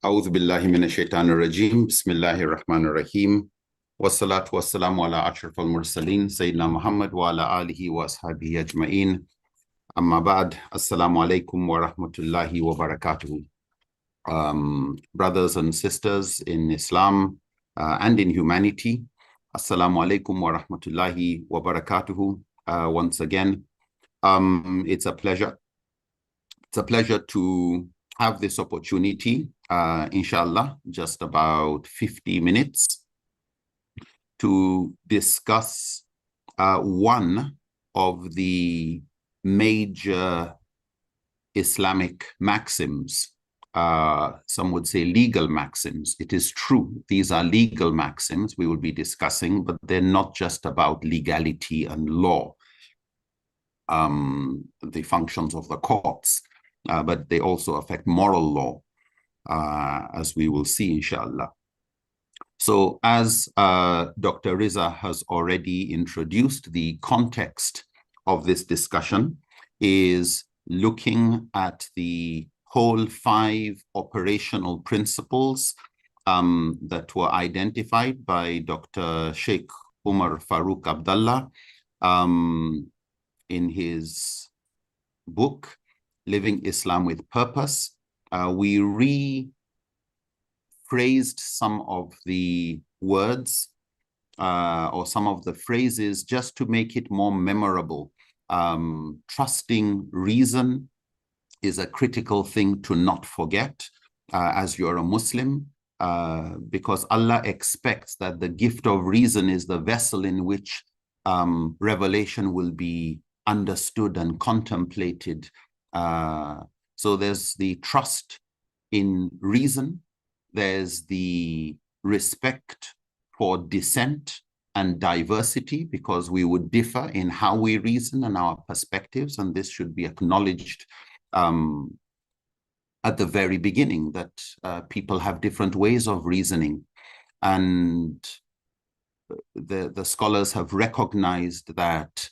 أعوذ بالله من الشيطان الرجيم بسم الله الرحمن الرحيم والصلاة والسلام على أشرف المرسلين سيدنا محمد وعلى آله وأصحابه أجمعين أما بعد السلام عليكم ورحمة الله وبركاته. Brothers and sisters in Islam and in humanity, Assalamu alaikum wa rahmatullahi wa barakatuhu. Once again, it's a pleasure to have this opportunity, inshallah, just about 50 minutes to discuss one of the major Islamic maxims. Some would say legal maxims. It is true, these are legal maxims we will be discussing, but they're not just about legality and law, the functions of the courts, but they also affect moral law, as we will see, inshallah. So as Dr. Riza has already introduced, the context of this discussion is looking at the whole 5 operational principles that were identified by Dr. Sheikh Umar Farooq Abdullah in his book, Living Islam with Purpose. We rephrased some of the words or some of the phrases just to make it more memorable. Trusting reason is a critical thing to not forget as you're a Muslim, because Allah expects that the gift of reason is the vessel in which revelation will be understood and contemplated. So there's the trust in reason, there's the respect for dissent and diversity, because we would differ in how we reason and our perspectives, and this should be acknowledged at the very beginning, that people have different ways of reasoning. And the scholars have recognized that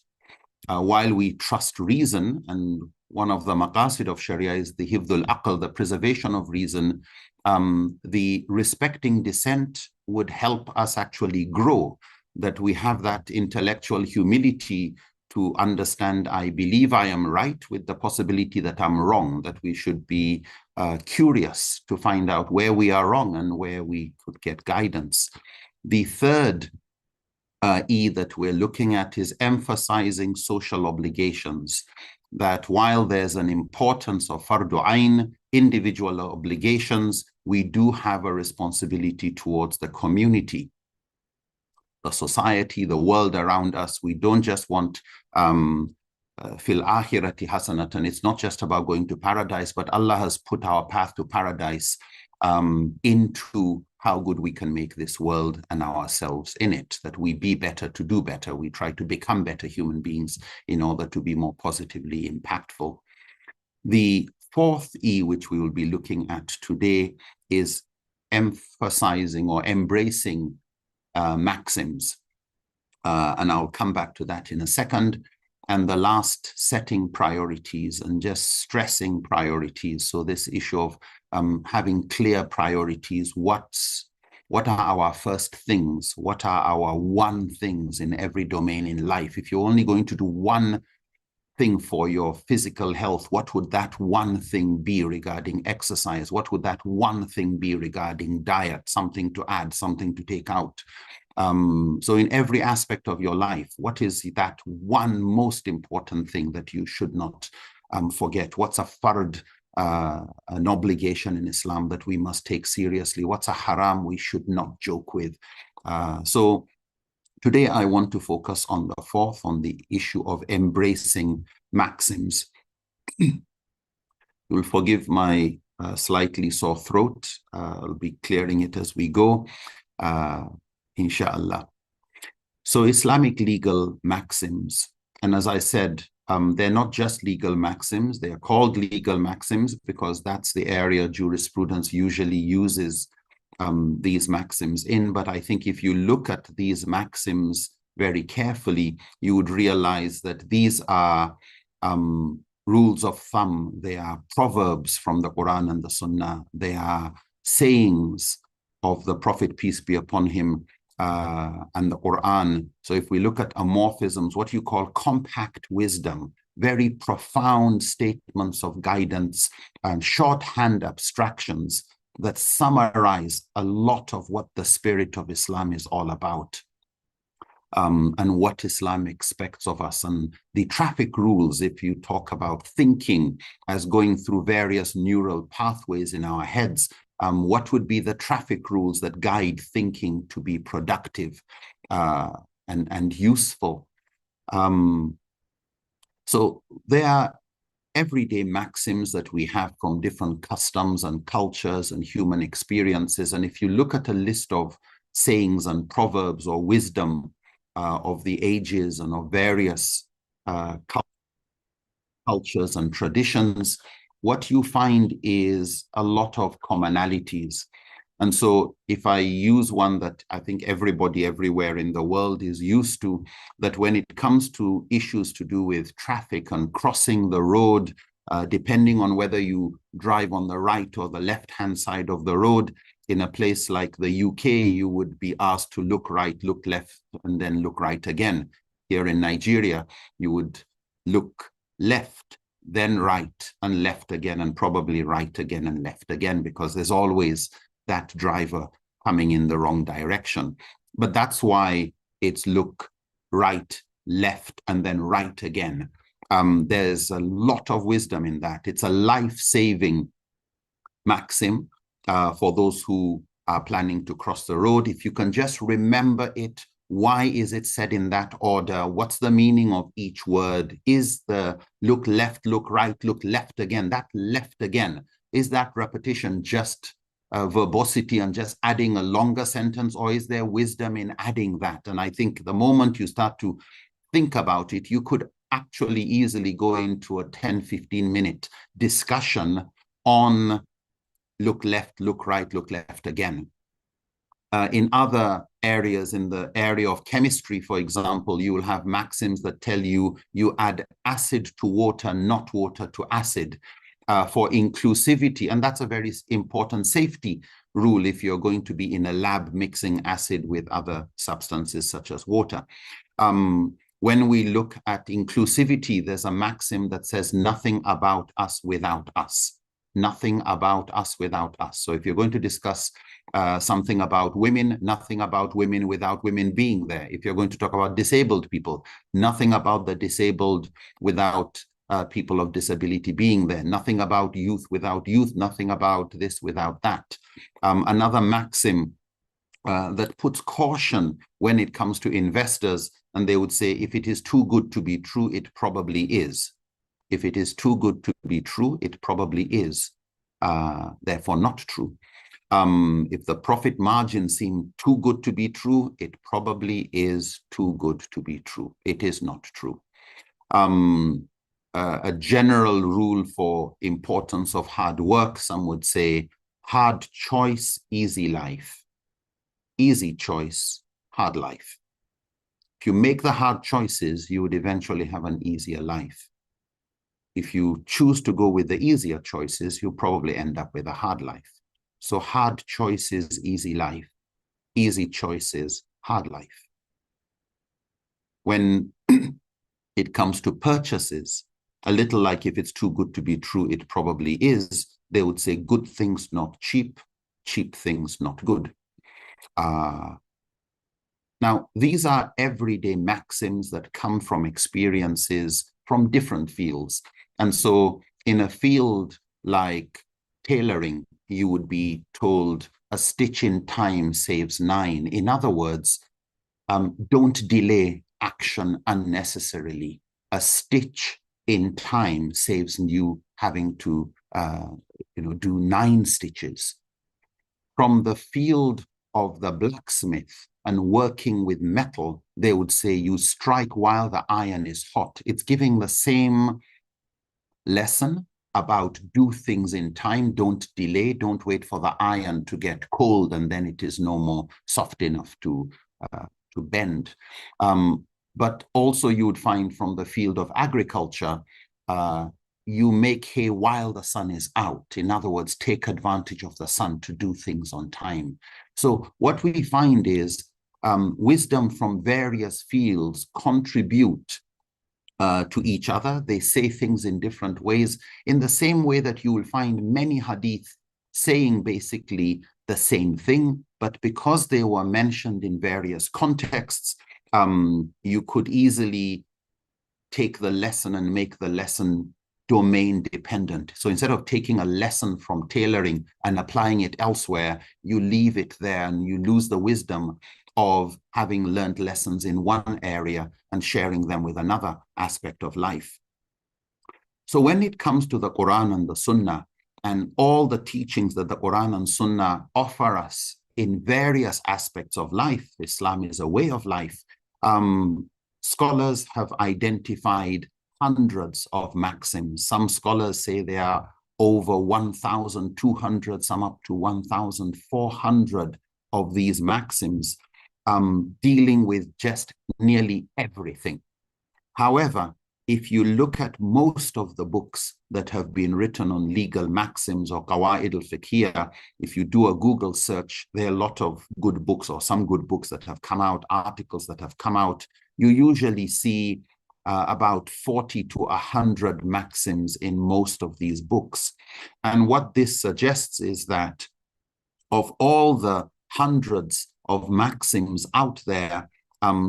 while we trust reason, and one of the maqasid of Sharia is the hifdhul aql, the preservation of reason, the respecting dissent would help us actually grow, that we have that intellectual humility to understand, I believe I am right, with the possibility that I'm wrong, that we should be curious to find out where we are wrong and where we could get guidance. The third E that we're looking at is emphasizing social obligations, that while there's an importance of fardu ayn, individual obligations, we do have a responsibility towards the community, the society, the world around us. We don't just want fil akhirati hasanatan. It's not just about going to paradise, but Allah has put our path to paradise into how good we can make this world and ourselves in it, that we be better to do better. We try to become better human beings in order to be more positively impactful. The fourth E, which we will be looking at today, is emphasizing or embracing maxims. And I'll come back to that in a second. And the last, setting priorities and just stressing priorities. So this issue of having clear priorities. What are our first things? What are our one things in every domain in life? If you're only going to do one thing for your physical health, what would that one thing be regarding exercise? What would that one thing be regarding diet? Something to add, something to take out. So in every aspect of your life, what is that one most important thing that you should not forget? What's a fard, an obligation in Islam that we must take seriously? What's a haram we should not joke with? So today I want to focus on the fourth, on the issue of embracing maxims. You'll forgive my slightly sore throat. I'll be clearing it as we go, inshallah. So Islamic legal maxims, and as I said, they're not just legal maxims. They are called legal maxims because that's the area jurisprudence usually uses these maxims in. But I think if you look at these maxims very carefully, you would realize that these are rules of thumb. They are proverbs from the Quran and the Sunnah. They are sayings of the Prophet, peace be upon him, and the Quran. So if we look at amorphisms, what you call compact wisdom, very profound statements of guidance and shorthand abstractions that summarize a lot of what the spirit of Islam is all about. And what Islam expects of us, and the traffic rules, if you talk about thinking as going through various neural pathways in our heads, what would be the traffic rules that guide thinking to be productive and useful? So there are everyday maxims that we have from different customs and cultures and human experiences. And if you look at a list of sayings and proverbs or wisdom of the ages and of various cultures and traditions, what you find is a lot of commonalities. And so if I use one that I think everybody everywhere in the world is used to, that when it comes to issues to do with traffic and crossing the road, depending on whether you drive on the right or the left-hand side of the road, in a place like the UK, you would be asked to look right, look left, and then look right again. Here in Nigeria, you would look left, then right, and left again, and probably right again and left again, because there's always that driver coming in the wrong direction. But that's why it's look right, left, and then right again. There's a lot of wisdom in that. It's a life-saving maxim for those who are planning to cross the road. If you can just remember it, why is it said in that order? What's the meaning of each word? Is the look left, look right, look left again, that left again, is that repetition just verbosity and just adding a longer sentence, or is there wisdom in adding that? And I think the moment you start to think about it, you could actually easily go into a 10-15 minute discussion on look left, look right, look left again. In other areas, in the area of chemistry, for example, you will have maxims that tell you add acid to water, not water to acid, for inclusivity. And that's a very important safety rule if you're going to be in a lab mixing acid with other substances such as water. When we look at inclusivity, there's a maxim that says nothing about us without us. Nothing about us without us. So if you're going to discuss something about women, nothing about women without women being there. If you're going to talk about disabled people, nothing about the disabled without people of disability being there. Nothing about youth without youth. Nothing about this without that. Another maxim that puts caution when it comes to investors, and they would say, if it is too good to be true, it probably is. If it is too good to be true, it probably is, therefore not true. If the profit margins seem too good to be true, it probably is too good to be true. It is not true. A general rule for importance of hard work, some would say, hard choice, easy life. Easy choice, hard life. If you make the hard choices, you would eventually have an easier life. If you choose to go with the easier choices, you'll probably end up with a hard life. So hard choices, easy life. Easy choices, hard life. When it comes to purchases, a little like if it's too good to be true, it probably is. They would say good things not cheap, cheap things not good. Now, these are everyday maxims that come from experiences from different fields. And so in a field like tailoring, you would be told a stitch in time saves 9. In other words, don't delay action unnecessarily. A stitch in time saves you having to do 9 stitches. From the field of the blacksmith and working with metal, they would say you strike while the iron is hot. It's giving the same lesson about do things in time, don't delay, don't wait for the iron to get cold and then it is no more soft enough to bend. But also you would find from the field of agriculture, you make hay while the sun is out. In other words, take advantage of the sun to do things on time. So what we find is wisdom from various fields contribute to each other. They say things in different ways, in the same way that you will find many hadith saying basically the same thing, but because they were mentioned in various contexts, you could easily take the lesson and make the lesson domain dependent. So instead of taking a lesson from tailoring and applying it elsewhere, you leave it there and you lose the wisdom of having learned lessons in one area and sharing them with another aspect of life. So when it comes to the Quran and the Sunnah and all the teachings that the Quran and Sunnah offer us in various aspects of life, Islam is a way of life, scholars have identified hundreds of maxims. Some scholars say there are over 1,200, some up to 1,400 of these maxims, dealing with just nearly everything. However, if you look at most of the books that have been written on legal maxims or qawaid al-fiqhiyah, if you do a Google search, there are a lot of good books or some good books that have come out, articles that have come out. You usually see about 40 to 100 maxims in most of these books. And what this suggests is that of all the hundreds of maxims out there,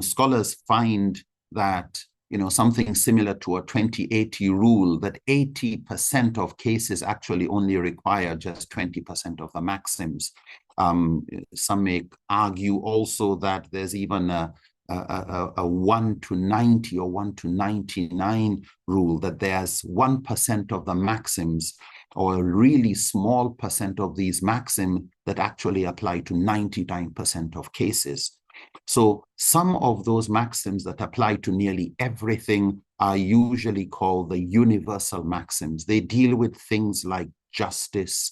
scholars find that something similar to a 20-80 rule, that 80% of cases actually only require just 20% of the maxims. Some may argue also that there's even a 1 to 90 or 1 to 99 rule, that there's 1% of the maxims or a really small percent of these maxims that actually apply to 99% of cases. So some of those maxims that apply to nearly everything are usually called the universal maxims. They deal with things like justice,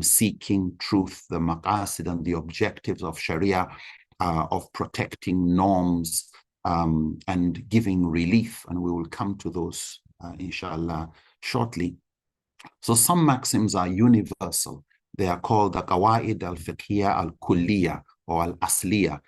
seeking truth, the maqasid and the objectives of Sharia, of protecting norms and giving relief. And we will come to those, inshallah, shortly. So some maxims are universal. They are called the qawaid al-fiqhiyya al-kulliyya or al-asliyya.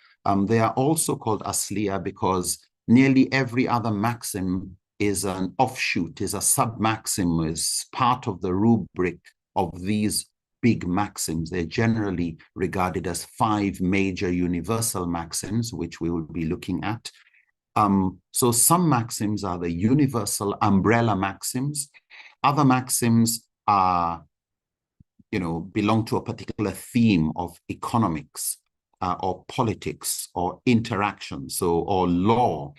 They are also called asliya because nearly every other maxim is an offshoot, is a sub-maxim, is part of the rubric of these big maxims. They're generally regarded as 5 major universal maxims, which we will be looking at. So some maxims are the universal umbrella maxims. Other maxims are, belong to a particular theme of economics, or politics, or interaction, or law.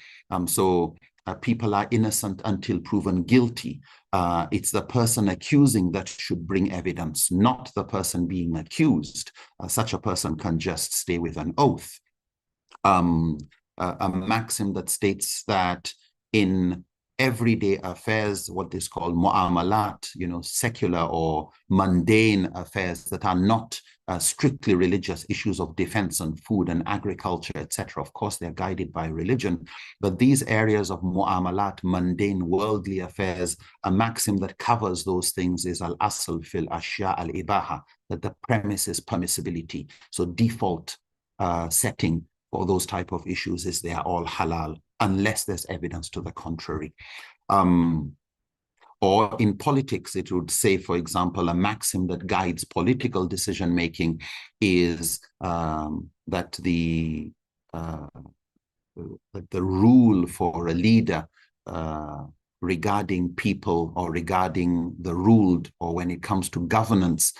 People are innocent until proven guilty. It's the person accusing that should bring evidence, not the person being accused. Such a person can just stay with an oath. A maxim that states that in everyday affairs, what is called mu'amalat, secular or mundane affairs that are not strictly religious, issues of defense and food and agriculture, etc. Of course, they're guided by religion, but these areas of mu'amalat, mundane, worldly affairs, a maxim that covers those things is al-asl fil ashya al-ibaha, that the premise is permissibility. So default setting for those type of issues is they are all halal, unless there's evidence to the contrary. Or in politics, it would say, for example, a maxim that guides political decision-making is that the rule for a leader regarding people or regarding the ruled, or when it comes to governance,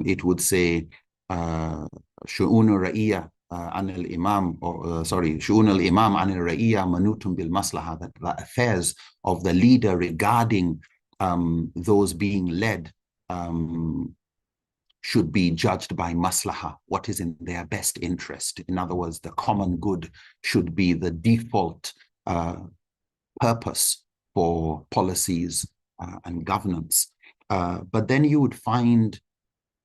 it would say, شؤون الرعية عن الإمام, or شؤون الإمام عن الرعية منوط بالمصلحة, that the affairs of the leader regarding those being led should be judged by maslaha, what is in their best interest. In other words, the common good should be the default purpose for policies and governance. But then you would find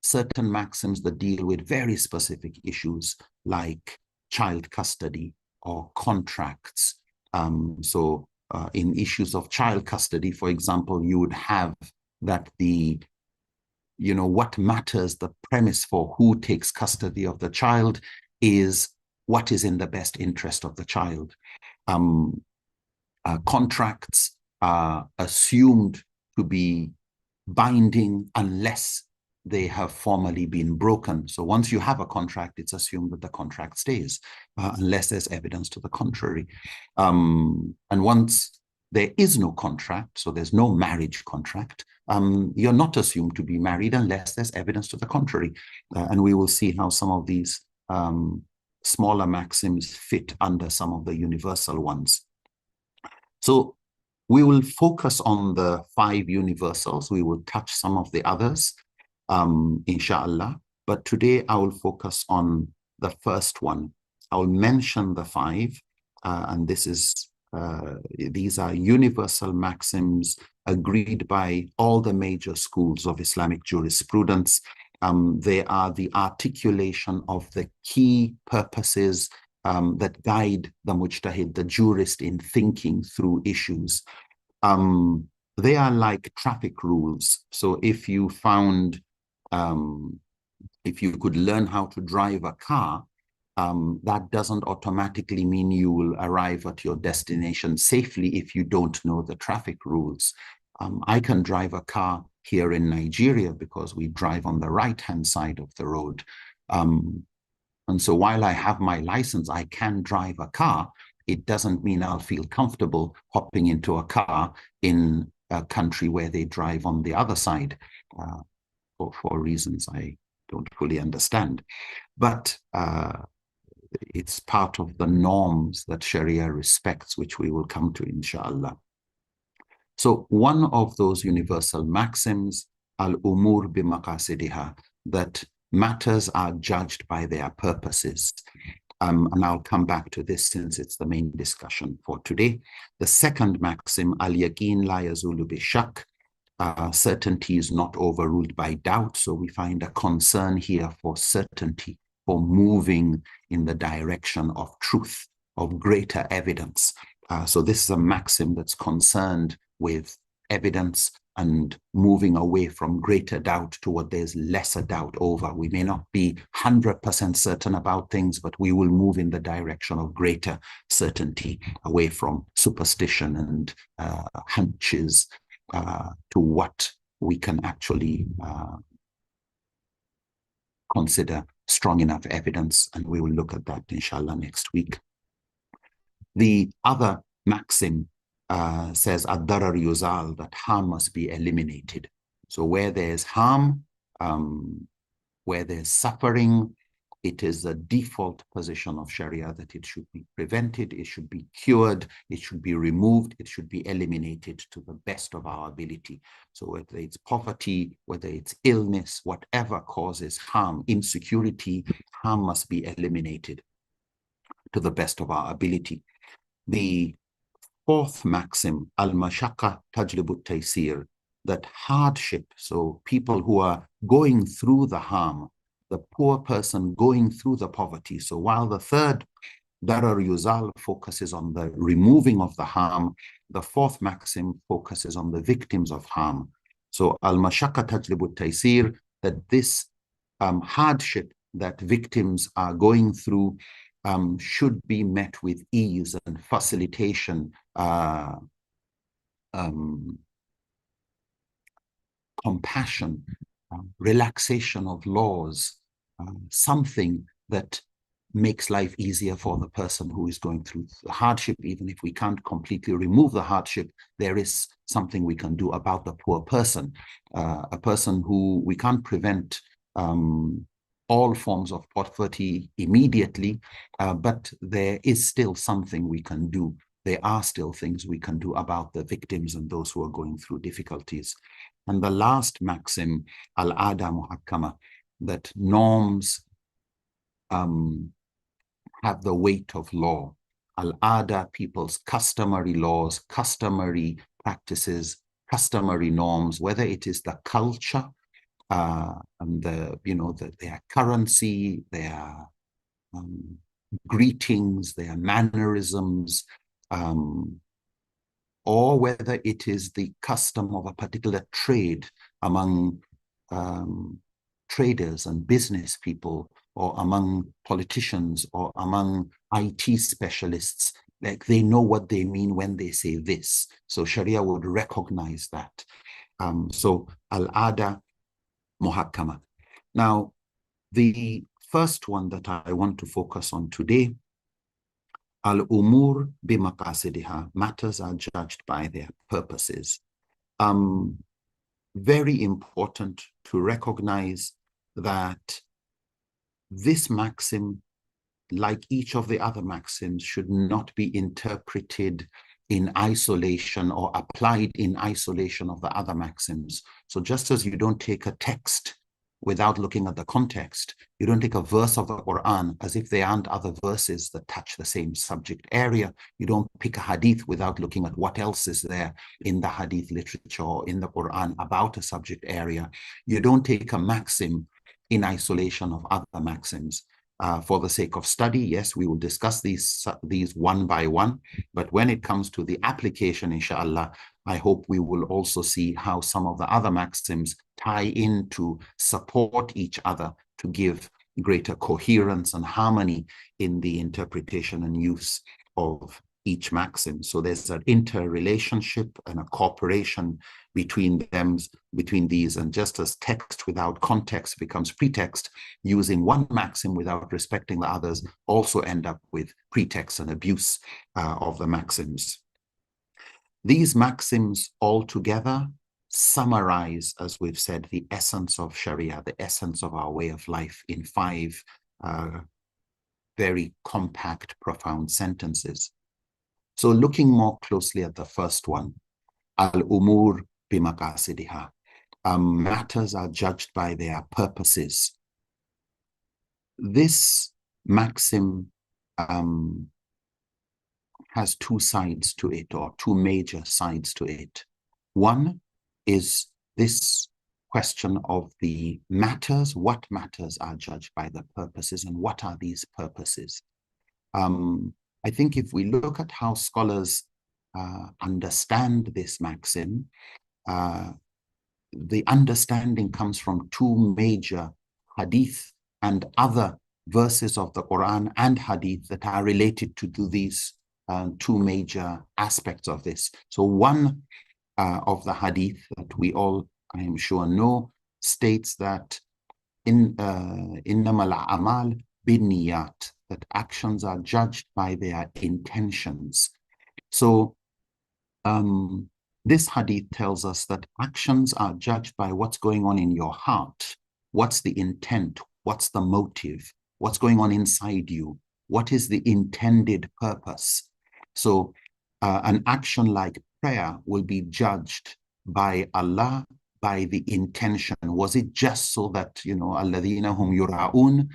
certain maxims that deal with very specific issues like child custody or contracts. So in issues of child custody, for example, you would have that what matters, the premise for who takes custody of the child is what is in the best interest of the child. Contracts are assumed to be binding unless they have formally been broken. So once you have a contract, it's assumed that the contract stays, unless there's evidence to the contrary. And once there is no contract, so there's no marriage contract, you're not assumed to be married unless there's evidence to the contrary. And we will see how some of these smaller maxims fit under some of the universal ones. So we will focus on the 5 universals. We will touch some of the others, inshallah. But today I will focus on the first one. I will mention the 5, and these are universal maxims agreed by all the major schools of Islamic jurisprudence. They are the articulation of the key purposes that guide the mujtahid, the jurist, in thinking through issues. They are like traffic rules. So if you could learn how to drive a car, that doesn't automatically mean you will arrive at your destination safely if you don't know the traffic rules. I can drive a car here in Nigeria because we drive on the right-hand side of the road. And so while I have my license, I can drive a car. It doesn't mean I'll feel comfortable hopping into a car in a country where they drive on the other side, for reasons I don't fully understand. But it's part of the norms that Sharia respects, which we will come to, inshallah. So one of those universal maxims, al-umur bimaqasidiha, that matters are judged by their purposes. And I'll come back to this since it's the main discussion for today. The second maxim, al-yaqeen la yazulu bi-shak, certainty is not overruled by doubt. So we find a concern here for certainty, for moving in the direction of truth, of greater evidence. So this is a maxim that's concerned with evidence and moving away from greater doubt to what there's lesser doubt over. We may not be 100% certain about things, but we will move in the direction of greater certainty, away from superstition and hunches to what we can actually consider strong enough evidence. And we will look at that, inshallah, next week. The other maxim says ad-darar yuzal, that harm must be eliminated. So where there's harm, where there's suffering, it is the default position of Sharia that it should be prevented, it should be cured, it should be removed, it should be eliminated to the best of our ability. So whether it's poverty, whether it's illness, whatever causes harm, insecurity, harm must be eliminated to the best of our ability. The fourth maxim, al-mashaqqa tajlibu taysir, that hardship, so people who are going through the harm, the poor person going through the poverty. So while the third, darar yuzal, focuses on the removing of the harm, the fourth maxim focuses on the victims of harm. So al-mashaqqa tajlibu taysir, that this hardship that victims are going through should be met with ease and facilitation, compassion, relaxation of laws, something that makes life easier for the person who is going through the hardship. Even if we can't completely remove the hardship, there is something we can do about the poor person, a person who we can't prevent all forms of poverty immediately, but there is still something we can do. There are still things we can do about the victims and those who are going through difficulties. And the last maxim, al-ada muhakkama, that norms have the weight of law. Al-ada, people's customary laws, customary practices, customary norms, whether it is the culture, and their currency, their greetings, their mannerisms, or whether it is the custom of a particular trade among traders and business people, or among politicians, or among IT specialists. Like, they know what they mean when they say this. So Sharia would recognize that. So al-ada muhakkama. Now, the first one that I want to focus on today, al-umur bimaqasidiha, matters are judged by their purposes. Very important to recognize that this maxim, like each of the other maxims, should not be interpreted in isolation or applied in isolation of the other maxims. So just as you don't take a text without looking at the context, you don't take a verse of the Quran as if there aren't other verses that touch the same subject area. You don't pick a hadith without looking at what else is there in the hadith literature or in the Quran about a subject area. You don't take a maxim in isolation of other maxims. For the sake of study, yes, we will discuss these one by one, but when it comes to the application, inshallah, I hope we will also see how some of the other maxims tie in to support each other to give greater coherence and harmony in the interpretation and use of each maxim. So there's an interrelationship and a cooperation between these, and just as text without context becomes pretext, using one maxim without respecting the others also end up with pretext and abuse of the maxims. These maxims altogether summarize, as we've said, the essence of Sharia, the essence of our way of life, in 5 very compact, profound sentences. So looking more closely at the first one, al-umur bimaqasidiha, matters are judged by their purposes. This maxim has 2 sides to it, or 2 major sides to it. One is this question of the matters. What matters are judged by the purposes, and what are these purposes? I think if we look at how scholars understand this maxim, the understanding comes from 2 major hadith and other verses of the Quran and hadith that are related to these 2 major aspects of this. So one of the hadith that we all, I am sure, know, states that innamal a'mal binniyat, that actions are judged by their intentions. So this hadith tells us that actions are judged by what's going on in your heart. What's the intent? What's the motive? What's going on inside you? What is the intended purpose? So an action like prayer will be judged by Allah by the intention. Was it just so that, alladhina hum yura'un,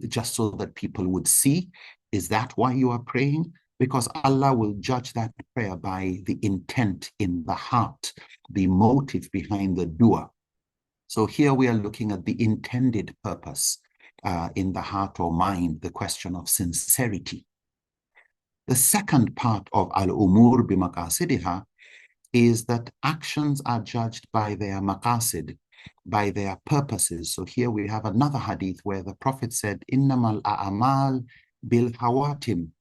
just so that people would see? Is that why you are praying? Because Allah will judge that prayer by the intent in the heart, the motive behind the dua. So here we are looking at the intended purpose in the heart or mind, the question of sincerity. The second part of al-umur bimaqasidiha is that actions are judged by their maqasid, by their purposes. So here we have another hadith where the Prophet said, innamal a'amal bil hawatim.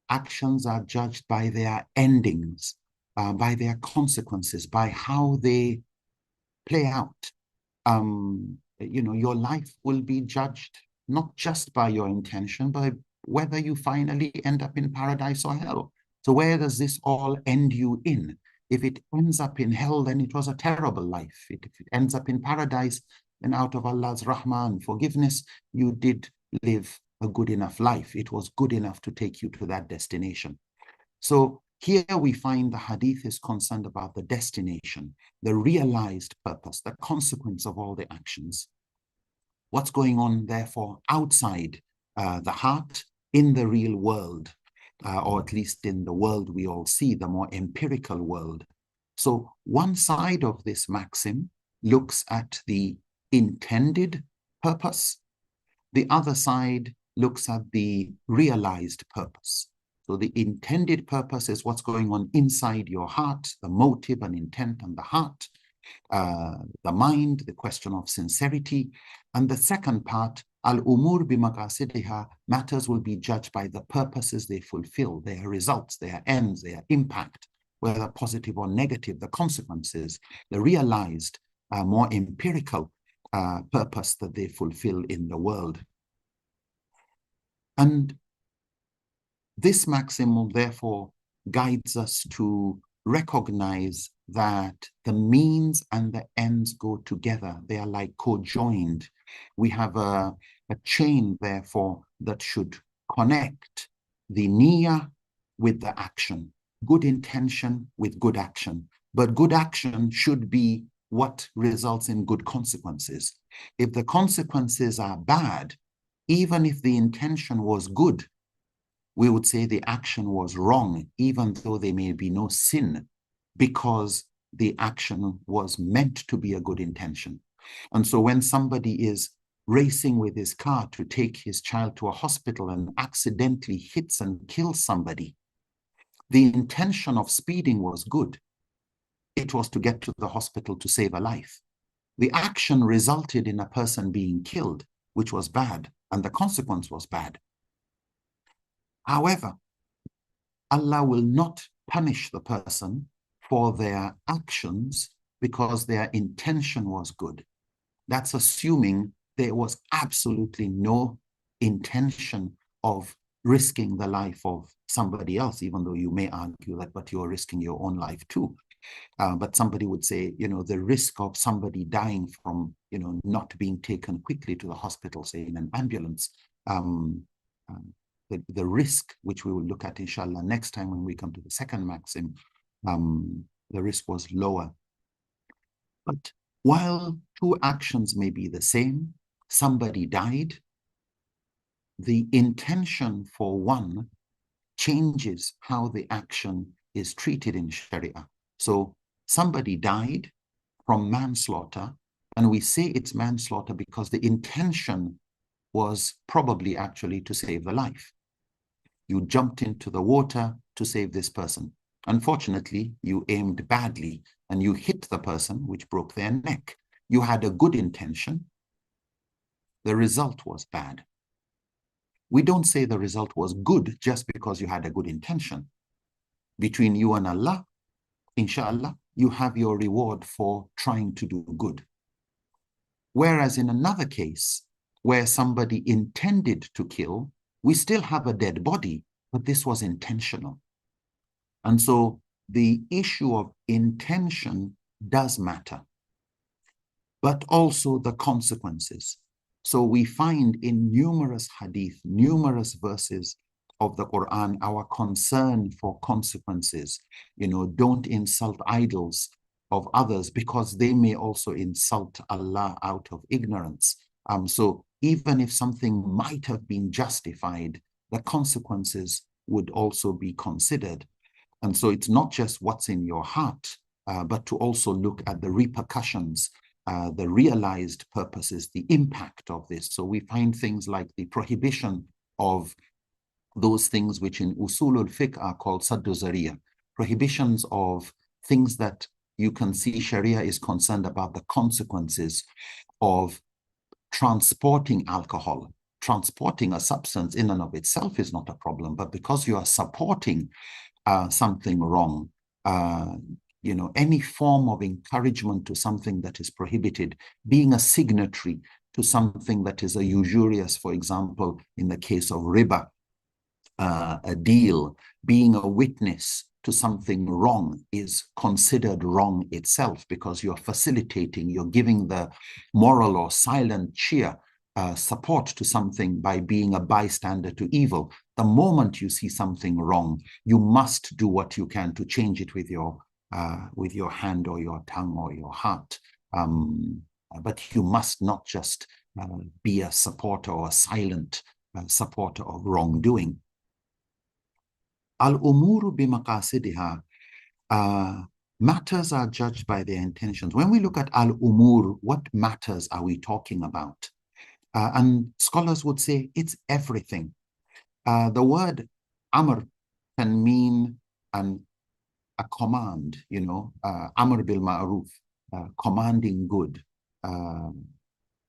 Actions are judged by their endings, by their consequences, by how they play out. Your life will be judged not just by your intention, but whether you finally end up in paradise or hell. So where does this all end you in? If it ends up in hell, then it was a terrible life. If it ends up in paradise, then out of Allah's rahmah and forgiveness, you did live a good enough life. It was good enough to take you to that destination. So here we find the hadith is concerned about the destination, the realized purpose, the consequence of all the actions. What's going on, therefore, outside the heart in the real world, or at least in the world we all see, the more empirical world. So one side of this maxim looks at the intended purpose. The other side looks at the realized purpose. So the intended purpose is what's going on inside your heart, the motive and intent and the heart, the mind, the question of sincerity. And the second part, al-umur bimaqasidiha, matters will be judged by the purposes they fulfill, their results, their ends, their impact, whether positive or negative, the consequences, the realized, more empirical purpose that they fulfill in the world. And this maxim, therefore, guides us to recognize that the means and the ends go together. They are like co-joined. We have a chain, therefore, that should connect the niyyah with the action, good intention with good action. But good action should be what results in good consequences. If the consequences are bad, even if the intention was good, we would say the action was wrong, even though there may be no sin, because the action was meant to be a good intention. And so when somebody is racing with his car to take his child to a hospital and accidentally hits and kills somebody, the intention of speeding was good. It was to get to the hospital to save a life. The action resulted in a person being killed, which was bad, and the consequence was bad. However, Allah will not punish the person for their actions because their intention was good. That's assuming there was absolutely no intention of risking the life of somebody else, even though you may argue that, but you're risking your own life too. But somebody would say, the risk of somebody dying from, not being taken quickly to the hospital, say in an ambulance, the risk, which we will look at inshallah next time when we come to the second maxim, the risk was lower. But while two actions may be the same, somebody died, the intention for one changes how the action is treated in Sharia. So somebody died from manslaughter, and we say it's manslaughter because the intention was probably actually to save the life. You jumped into the water to save this person. Unfortunately, you aimed badly and you hit the person, which broke their neck. You had a good intention. The result was bad. We don't say the result was good just because you had a good intention. Between you and Allah, inshallah, you have your reward for trying to do good. Whereas in another case, where somebody intended to kill, we still have a dead body, but this was intentional. And so the issue of intention does matter, but also the consequences. So we find in numerous hadith, numerous verses of the Quran, our concern for consequences. Don't insult idols of others because they may also insult Allah out of ignorance. So even if something might have been justified, the consequences would also be considered. And so it's not just what's in your heart, but to also look at the repercussions, the realized purposes, the impact of this. So we find things like the prohibition of those things which in usulul fiqh are called saddu zariya, prohibitions of things that you can see Sharia is concerned about the consequences of transporting alcohol. Transporting a substance in and of itself is not a problem, but because you are supporting something wrong, any form of encouragement to something that is prohibited, being a signatory to something that is a usurious, for example, in the case of riba, a deal, being a witness to something wrong is considered wrong itself because you're facilitating, you're giving the moral or silent cheer support to something by being a bystander to evil. The moment you see something wrong, you must do what you can to change it with your hand or your tongue or your heart. But you must not just be a supporter or a silent supporter of wrongdoing. Al-umuru bimaqasidiha, matters are judged by their intentions. When we look at al-umur, what matters are we talking about? And scholars would say it's everything. The word amr can mean a command, Amr bil Ma'ruf, commanding good.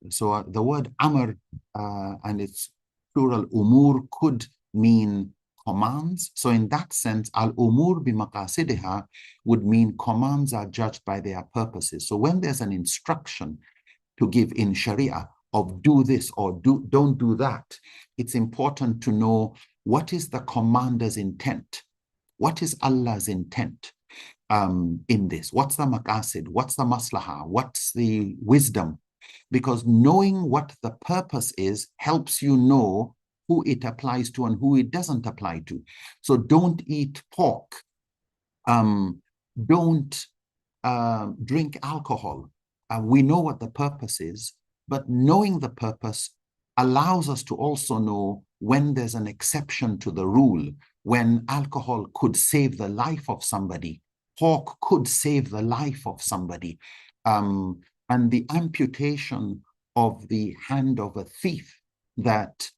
So the word Amr and its plural umur could mean commands. So in that sense, al-umur bimaqasidiha would mean commands are judged by their purposes. So when there's an instruction to give in Sharia of do this or don't do that, it's important to know what is the commander's intent. What is Allah's intent in this? What's the maqasid? What's the maslaha? What's the wisdom? Because knowing what the purpose is helps you know who it applies to and who it doesn't apply to. So don't eat pork. Don't drink alcohol. We know what the purpose is, but knowing the purpose allows us to also know when there's an exception to the rule, when alcohol could save the life of somebody, pork could save the life of somebody, and the amputation of the hand of a thief that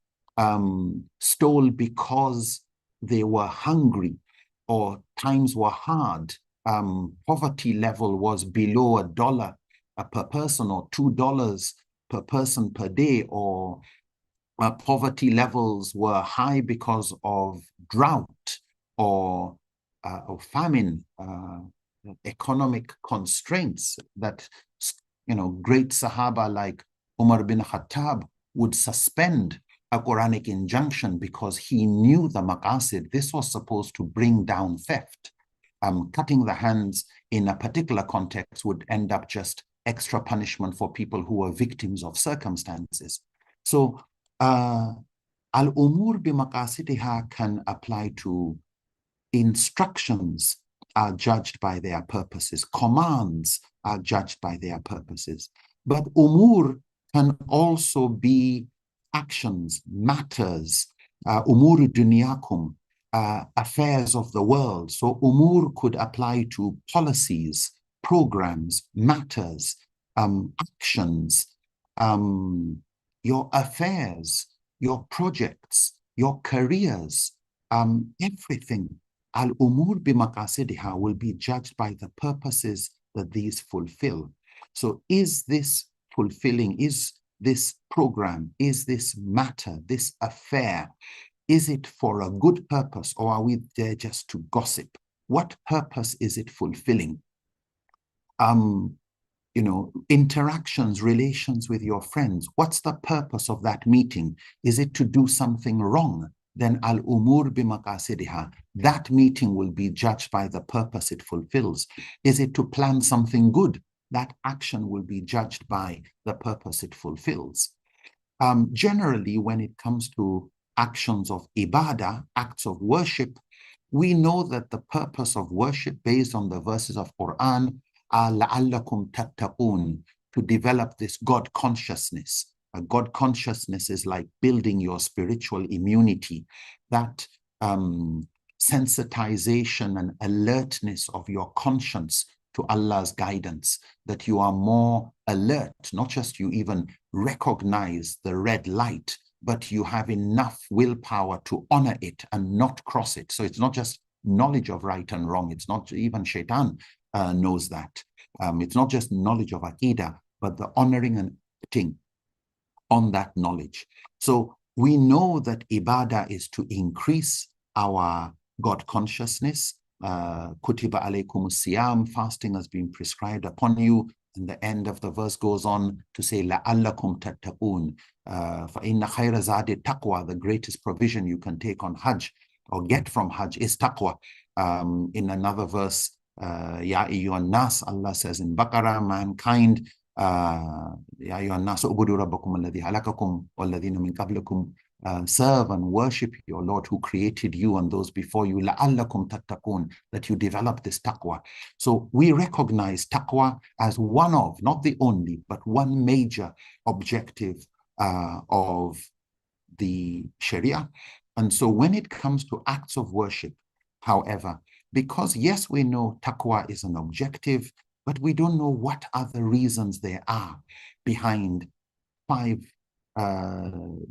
stole because they were hungry or times were hard, poverty level was below $1 per person or $2 per person per day, or poverty levels were high because of drought or famine, economic constraints that, great Sahaba like Umar bin Khattab would suspend a Quranic injunction because he knew the maqasid. This was supposed to bring down theft. Cutting the hands in a particular context would end up just extra punishment for people who were victims of circumstances. So al-umur bimaqasidiha can apply to instructions are judged by their purposes. Commands are judged by their purposes. But umur can also be actions, matters, umur dunyakum, affairs of the world. So umur could apply to policies, programs, matters, actions, your affairs, your projects, your careers, everything. Al-umur bimaqasidiha will be judged by the purposes that these fulfill. So is this fulfilling, is this program, is this matter, this affair, is it for a good purpose, or are we there just to gossip? What purpose is it fulfilling? Interactions, relations with your friends. What's the purpose of that meeting? Is it to do something wrong? Then al-umur bimaqasidiha, that meeting will be judged by the purpose it fulfills. Is it to plan something good? That action will be judged by the purpose it fulfills. Generally, when it comes to actions of ibadah, acts of worship, we know that the purpose of worship based on the verses of Quran are la'allakum tattaqun, to develop this God consciousness. A God consciousness is like building your spiritual immunity, that sensitization and alertness of your conscience to Allah's guidance, that you are more alert, not just you even recognize the red light, but you have enough willpower to honor it and not cross it. So it's not just knowledge of right and wrong. It's not even shaitan knows that. It's not just knowledge of Aqidah, but the honoring and acting on that knowledge. So we know that ibadah is to increase our God consciousness. Kutiba alaykum siyam, fasting has been prescribed upon you. And the end of the verse goes on to say, la'allakum tattaqun. فَإِنَّ خَيْرَ زَادِ taqwa, the greatest provision you can take on Hajj or get from Hajj is taqwa. In another verse, Ya ayyuhan nas, Allah says in Baqarah, mankind, Ya ayyuhan nas, ubudu rabbakum alladhi halakakum walladhina min qablikum, serve and worship your Lord who created you and those before you, la'allakum tattaqun, that you develop this taqwa. So we recognize taqwa as one of, not the only, but one major objective of the Sharia. And so when it comes to acts of worship, however, because yes, we know taqwa is an objective, but we don't know what other reasons there are behind 5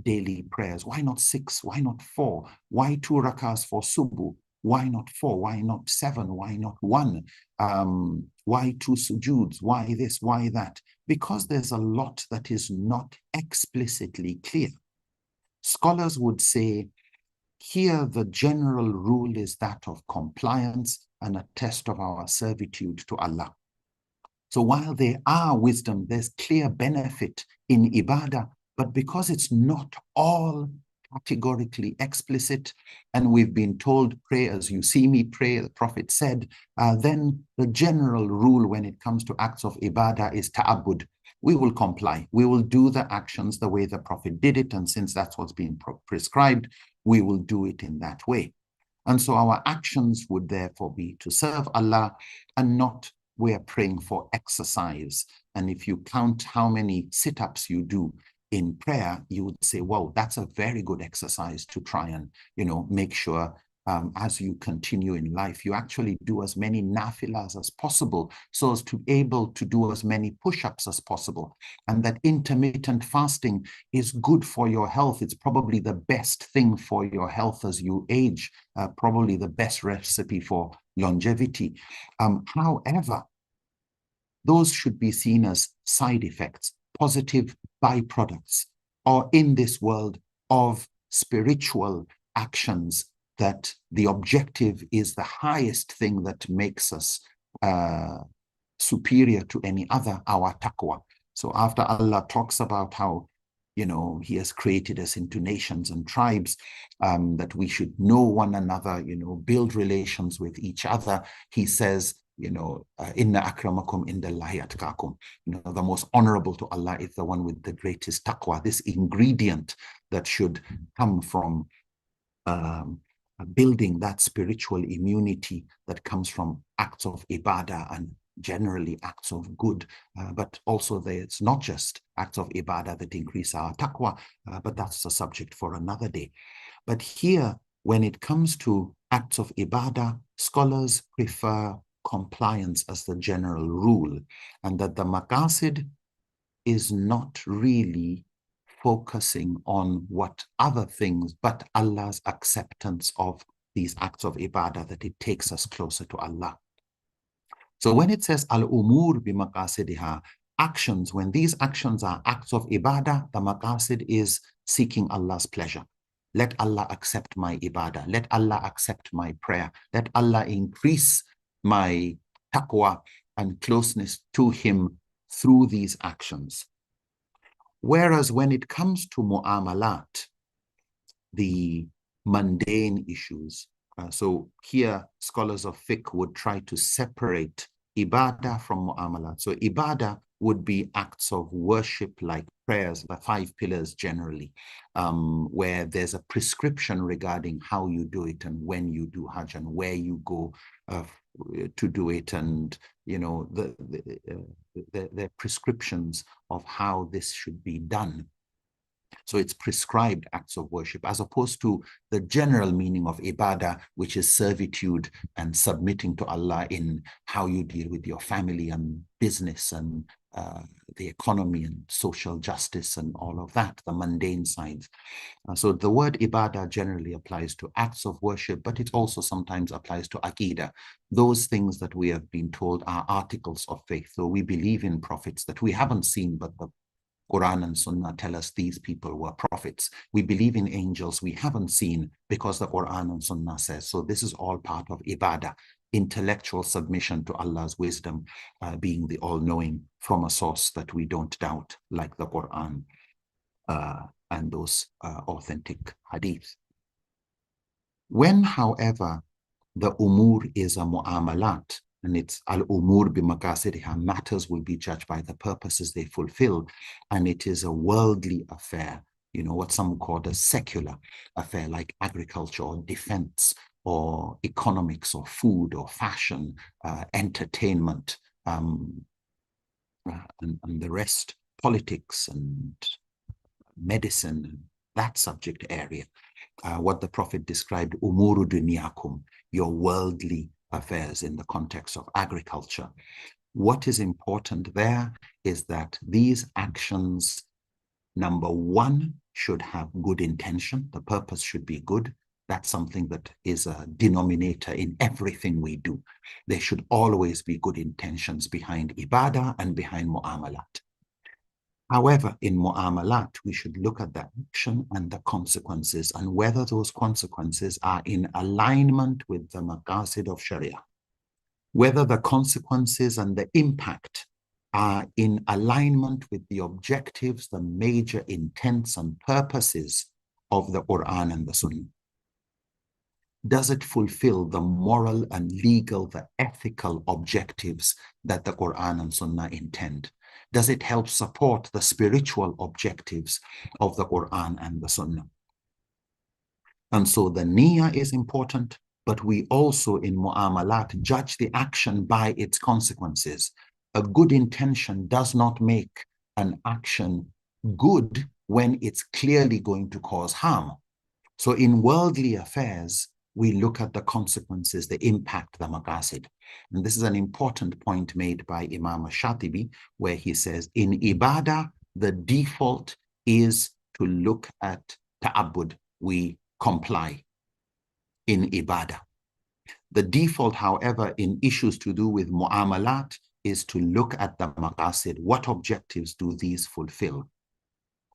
daily prayers. Why not 6? Why not 4? Why 2 rakahs for subuh? Why not 4? Why not 7? Why not 1? Why 2 sujoods? Why this? Why that? Because there's a lot that is not explicitly clear. Scholars would say, here the general rule is that of compliance and a test of our servitude to Allah. So while there are wisdom, there's clear benefit in ibadah, but because it's not all categorically explicit, and we've been told, pray as you see me pray, the Prophet said, then the general rule when it comes to acts of ibadah is ta'abbud. We will comply. We will do the actions the way the Prophet did it, and since that's what's been prescribed, we will do it in that way. And so our actions would therefore be to serve Allah and not we're praying for exercise. And if you count how many sit-ups you do in prayer, you would say, wow, that's a very good exercise to try and, make sure as you continue in life, you actually do as many nafilas as possible so as to be able to do as many push-ups as possible. And that intermittent fasting is good for your health. It's probably the best thing for your health as you age, probably the best recipe for longevity. However, those should be seen as side effects, positive byproducts, or in this world of spiritual actions, that the objective is the highest thing that makes us superior to any other, our taqwa. So after Allah talks about how, he has created us into nations and tribes, that we should know one another, build relations with each other, he says, inna akramakum indallahi atqakum. The most honorable to Allah is the one with the greatest taqwa. This ingredient that should come from building that spiritual immunity that comes from acts of ibadah and generally acts of good, but also it's not just acts of ibadah that increase our taqwa, but that's a subject for another day. But here, when it comes to acts of ibadah, scholars prefer compliance as the general rule, and that the maqasid is not really focusing on what other things, but Allah's acceptance of these acts of ibadah, that it takes us closer to Allah. So when it says al-umur bi-maqasidiha, actions, when these actions are acts of ibadah, the maqasid is seeking Allah's pleasure. Let Allah accept my ibadah. Let Allah accept my prayer. Let Allah increase my taqwa and closeness to Him through these actions. Whereas when it comes to mu'amalat, the mundane issues, so here scholars of fiqh would try to separate ibadah from mu'amalat. So ibadah would be acts of worship like prayers, the 5 pillars generally, where there's a prescription regarding how you do it and when you do Hajj and where you go to do it, and the prescriptions of how this should be done. So it's prescribed acts of worship, as opposed to the general meaning of ibadah, which is servitude and submitting to Allah in how you deal with your family and business and the economy and social justice and all of that, the mundane sides. So the word ibadah generally applies to acts of worship, but it also sometimes applies to aqidah, those things that we have been told are articles of faith. So we believe in prophets that we haven't seen, but the Quran and Sunnah tell us these people were prophets. We believe in angels we haven't seen because the Quran and Sunnah says. So this is all part of ibadah, intellectual submission to Allah's wisdom, being the all-knowing from a source that we don't doubt, like the Quran and those authentic hadith. When, however, the umur is a mu'amalat, and it's al-umur bi-maqasidiha, matters will be judged by the purposes they fulfill, and it is a worldly affair, what some call a secular affair, like agriculture or defense or economics or food or fashion, entertainment, and the rest, politics and medicine, that subject area. What the Prophet described, umuru dunyakum, your worldly affairs in the context of agriculture. What is important there is that these actions, number one, should have good intention. The purpose should be good. That's something that is a denominator in everything we do. There should always be good intentions behind ibadah and behind mu'amalat. However, in mu'amalat, we should look at the action and the consequences and whether those consequences are in alignment with the maqasid of Sharia. Whether the consequences and the impact are in alignment with the objectives, the major intents and purposes of the Quran and the Sunnah. Does it fulfill the moral and legal, the ethical objectives that the Quran and Sunnah intend? Does it help support the spiritual objectives of the Quran and the Sunnah? And so the niyyah is important, but we also in mu'amalat judge the action by its consequences. A good intention does not make an action good when it's clearly going to cause harm. So in worldly affairs, we look at the consequences, the impact, the maqasid. And this is an important point made by Imam Shatibi, where he says, in ibadah, the default is to look at ta'abbud, we comply in ibadah. The default, however, in issues to do with mu'amalat is to look at the maqasid. What objectives do these fulfill?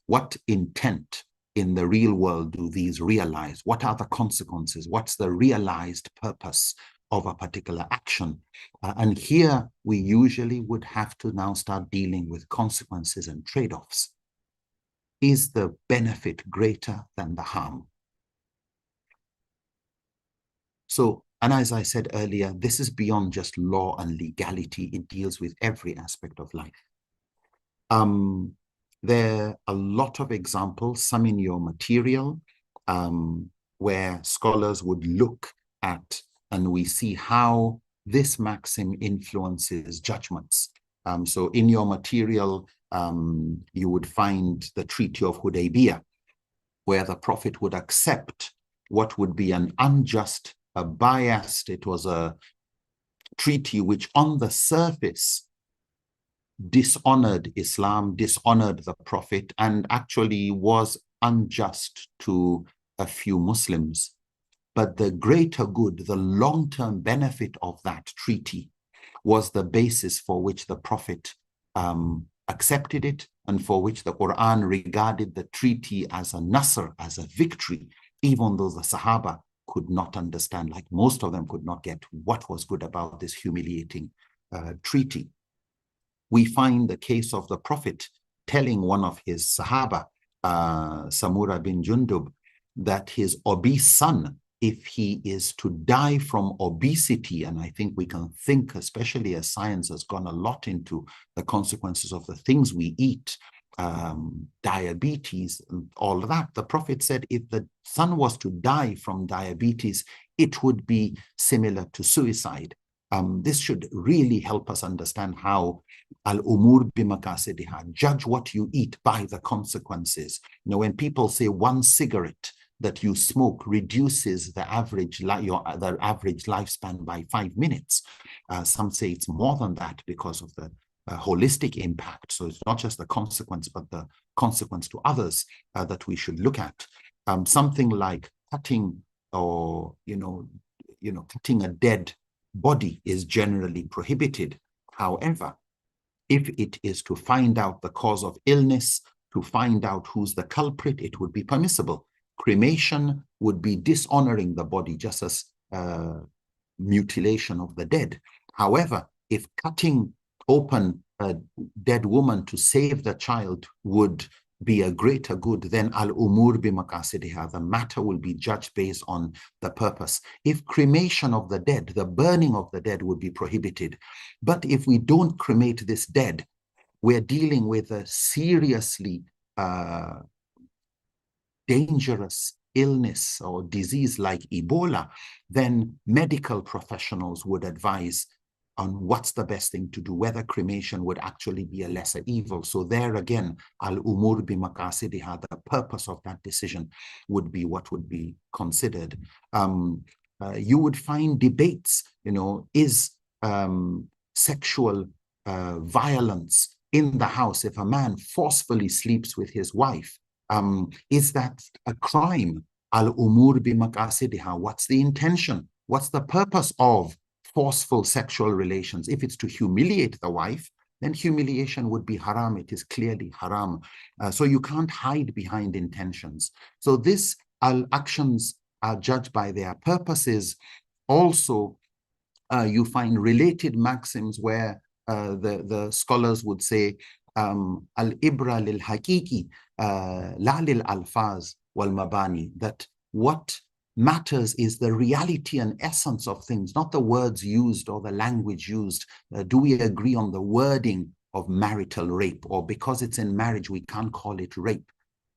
What intent in the real world do these realize? What are the consequences? What's the realized purpose of a particular action? And here we usually would have to now start dealing with consequences and trade-offs. Is the benefit greater than the harm? So, and as I said earlier, this is beyond just law and legality. It deals with every aspect of life. There are a lot of examples, some in your material, where scholars would look at, and we see how this maxim influences judgments. So in your material, you would find the Treaty of Hudaybiyah, where the Prophet would accept what would be an unjust, a biased, it was a treaty which on the surface dishonored Islam, dishonored the Prophet, and actually was unjust to a few Muslims. But the greater good, the long-term benefit of that treaty was the basis for which the Prophet accepted it and for which the Quran regarded the treaty as a nasr, as a victory, even though the Sahaba could not understand, like most of them could not get what was good about this humiliating treaty. We find the case of the Prophet telling one of his Sahaba, Samura bin Jundub, that his obese son, if he is to die from obesity, and I think we can think, especially as science has gone a lot into the consequences of the things we eat, diabetes, and all of that, the Prophet said if the son was to die from diabetes, it would be similar to suicide. This should really help us understand how al-umur bimaqasidiha, judge what you eat by the consequences. You know, when people say one cigarette that you smoke reduces the average lifespan by 5 minutes, some say it's more than that because of the holistic impact. So it's not just the consequence, but the consequence to others that we should look at. Something like cutting or, cutting a dead body is generally prohibited. However, if it is to find out the cause of illness, to find out who's the culprit, it would be permissible. Cremation would be dishonoring the body, just as mutilation of the dead. However, if cutting open a dead woman to save the child would be a greater good, then al-umur bimaqasidiha, the matter will be judged based on the purpose. If cremation of the dead, the burning of the dead would be prohibited. But if we don't cremate this dead, we're dealing with a seriously dangerous illness or disease like Ebola, then medical professionals would advise on what's the best thing to do, whether cremation would actually be a lesser evil. So there again, al-umur bimaqasidiha, the purpose of that decision would be what would be considered. You would find debates, is sexual violence in the house, if a man forcefully sleeps with his wife, is that a crime? al-umur bi-maqasidiha. What's the intention? What's the purpose of forceful sexual relations? If it's to humiliate the wife, then humiliation would be haram. It is clearly haram. So you can't hide behind intentions. So this actions are judged by their purposes. Also, you find related maxims where the scholars would say, al-ibra lil-hakiki, la lil-alfaz wal-mabani, that what matters is the reality and essence of things, not the words used or the language used. Do we agree on the wording of marital rape? Or because it's in marriage, we can't call it rape.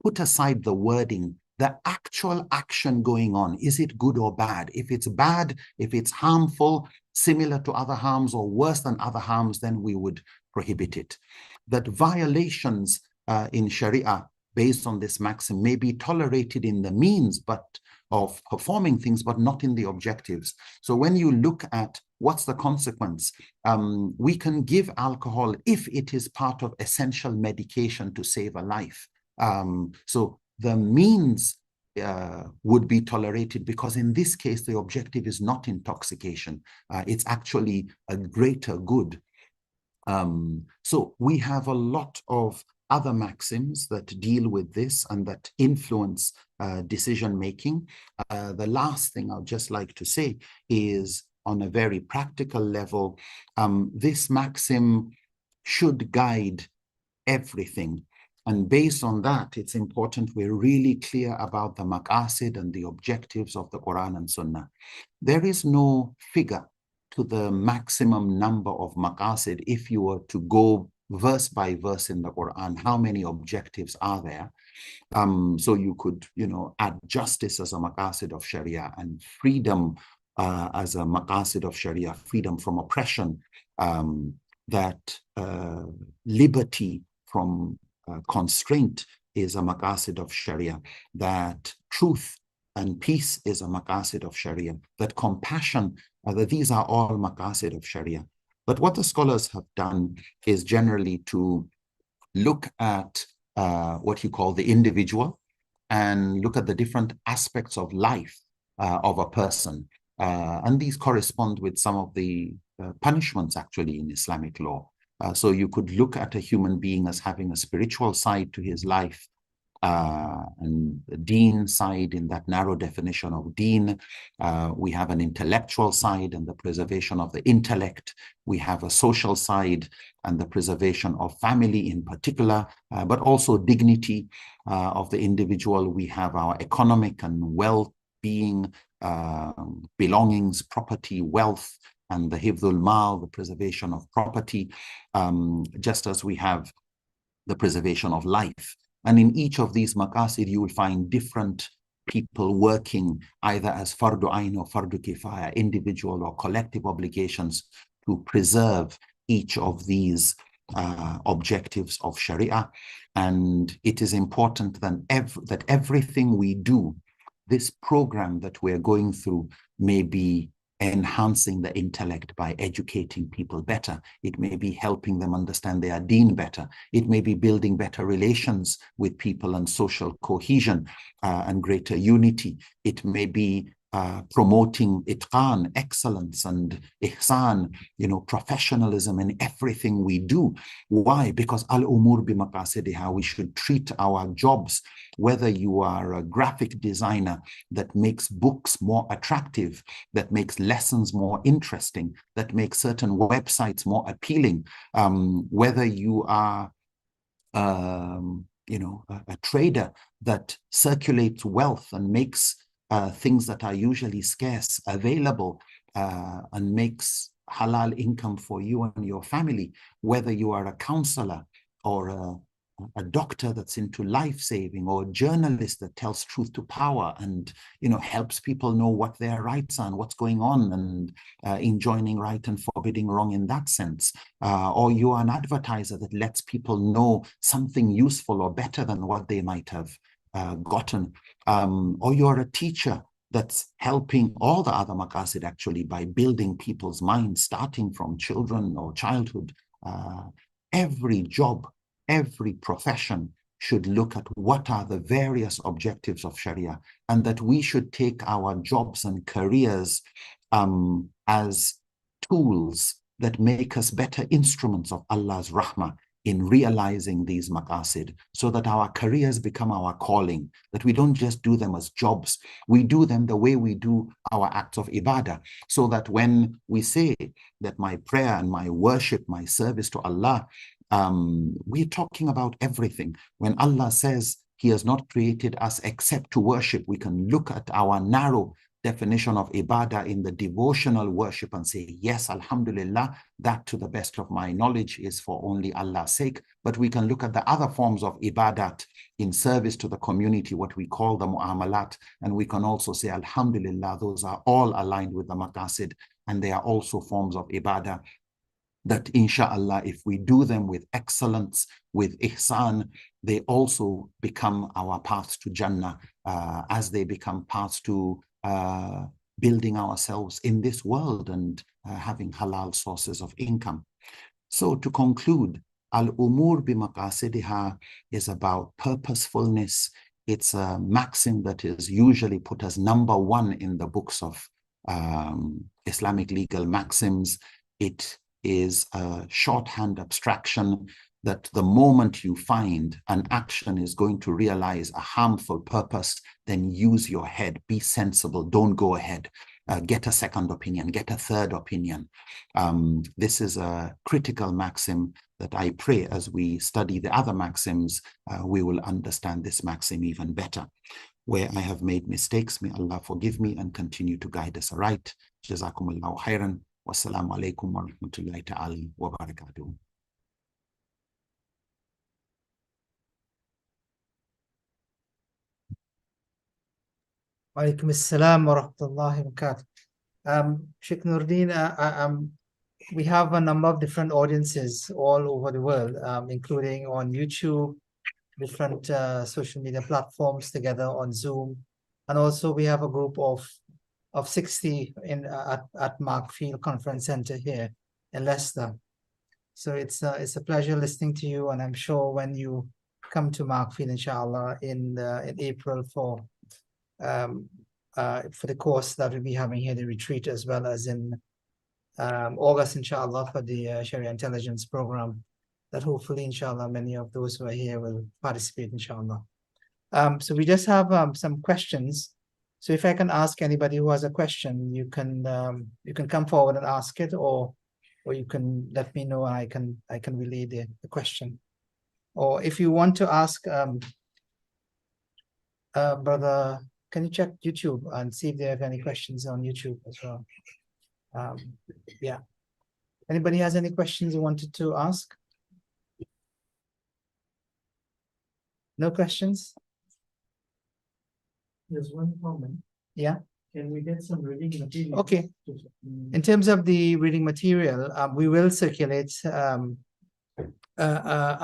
Put aside the wording, the actual action going on. Is it good or bad? If it's bad, if it's harmful, similar to other harms or worse than other harms, then we would prohibit it. That violations in Sharia based on this maxim may be tolerated in the means of performing things, but not in the objectives. So when you look at what's the consequence, we can give alcohol if it is part of essential medication to save a life. So the means would be tolerated because in this case, the objective is not intoxication. It's actually a greater good. So we have a lot of other maxims that deal with this and that influence decision-making. The last thing I'd just like to say is on a very practical level, this maxim should guide everything. And based on that, it's important we're really clear about the maqasid and the objectives of the Quran and Sunnah. There is no figure to the maximum number of maqasid. If you were to go verse by verse in the Quran, how many objectives are there? So you could, add justice as a maqasid of Sharia and freedom as a maqasid of Sharia, freedom from oppression, that liberty from constraint is a maqasid of Sharia, that truth and peace is a maqasid of Sharia, that compassion, that these are all maqasid of Sharia. But what the scholars have done is generally to look at what you call the individual and look at the different aspects of life of a person. And these correspond with some of the punishments actually in Islamic law. So you could look at a human being as having a spiritual side to his life, and the deen side in that narrow definition of deen. We have an intellectual side and the preservation of the intellect. We have a social side and the preservation of family in particular, but also dignity of the individual. We have our economic and well-being, belongings, property, wealth, and the hifdhul mal, the preservation of property, just as we have the preservation of life. And in each of these maqasid, you will find different people working either as fardu ayn or fardu kifaya, individual or collective obligations to preserve each of these objectives of Sharia. And it is important that everything we do, this program that we're going through, may be enhancing the intellect by educating people better. It may be helping them understand their deen better. It may be building better relations with people and social cohesion and greater unity. It may be promoting itqan, excellence, and ihsan, professionalism in everything we do. Why? Because al-umur bi-maqasidiha, we should treat our jobs, whether you are a graphic designer that makes books more attractive, that makes lessons more interesting, that makes certain websites more appealing, whether you are a trader that circulates wealth and makes things that are usually scarce available and makes halal income for you and your family, whether you are a counselor or a doctor that's into life-saving, or a journalist that tells truth to power and helps people know what their rights are and what's going on, and enjoining right and forbidding wrong in that sense, or you are an advertiser that lets people know something useful or better than what they might have gotten, or you're a teacher that's helping all the other maqasid actually by building people's minds, starting from children or childhood. Every job, every profession should look at what are the various objectives of Sharia, and that we should take our jobs and careers as tools that make us better instruments of Allah's rahmah in realizing these maqasid, so that our careers become our calling, that we don't just do them as jobs, we do them the way we do our acts of ibadah, so that when we say that my prayer and my worship, my service to Allah, we're talking about everything. When Allah says He has not created us except to worship, we can look at our narrow definition of ibadah in the devotional worship and say, yes, alhamdulillah, that to the best of my knowledge is for only Allah's sake. But we can look at the other forms of ibadat in service to the community, what we call the mu'amalat, and we can also say, alhamdulillah, those are all aligned with the maqasid, and they are also forms of ibadah that inshallah, if we do them with excellence, with ihsan, they also become our paths to Jannah, as they become paths to building ourselves in this world and having halal sources of income. So to conclude, al-umur bimaqasidiha is about purposefulness. It's a maxim that is usually put as number one in the books of Islamic legal maxims. It is a shorthand abstraction that the moment you find an action is going to realize a harmful purpose, then use your head, be sensible, don't go ahead, get a second opinion, get a third opinion. This is a critical maxim that I pray as we study the other maxims, we will understand this maxim even better. Where I have made mistakes, may Allah forgive me and continue to guide us aright. Jazakumullahu khairan. Wassalamu alaikum wa rahmatullahi ta'ala wa barakatuh. Walaikum assalam wa rahmatullahi wa barakatuh. Sheikh Nuruddin, we have a number of different audiences all over the world, including on YouTube, different social media platforms, together on Zoom, and also we have a group of 60 in at Markfield Conference Center here in Leicester. So it's a pleasure listening to you, and I'm sure when you come to Markfield, inshallah, in April for the course that we'll be having here, the retreat, as well as in August, inshallah, for the Sharia Intelligence Program, that hopefully, inshallah, many of those who are here will participate, inshallah. So we just have some questions. So if I can ask anybody who has a question, you can come forward and ask it, or you can let me know and I can relay the question. Or if you want to ask, brother, can you check YouTube and see if they have any questions on YouTube as well? Yeah. Anybody has any questions you wanted to ask? No questions? There's one comment. Yeah. Can we get some reading material? Okay. In terms of the reading material, we will circulate a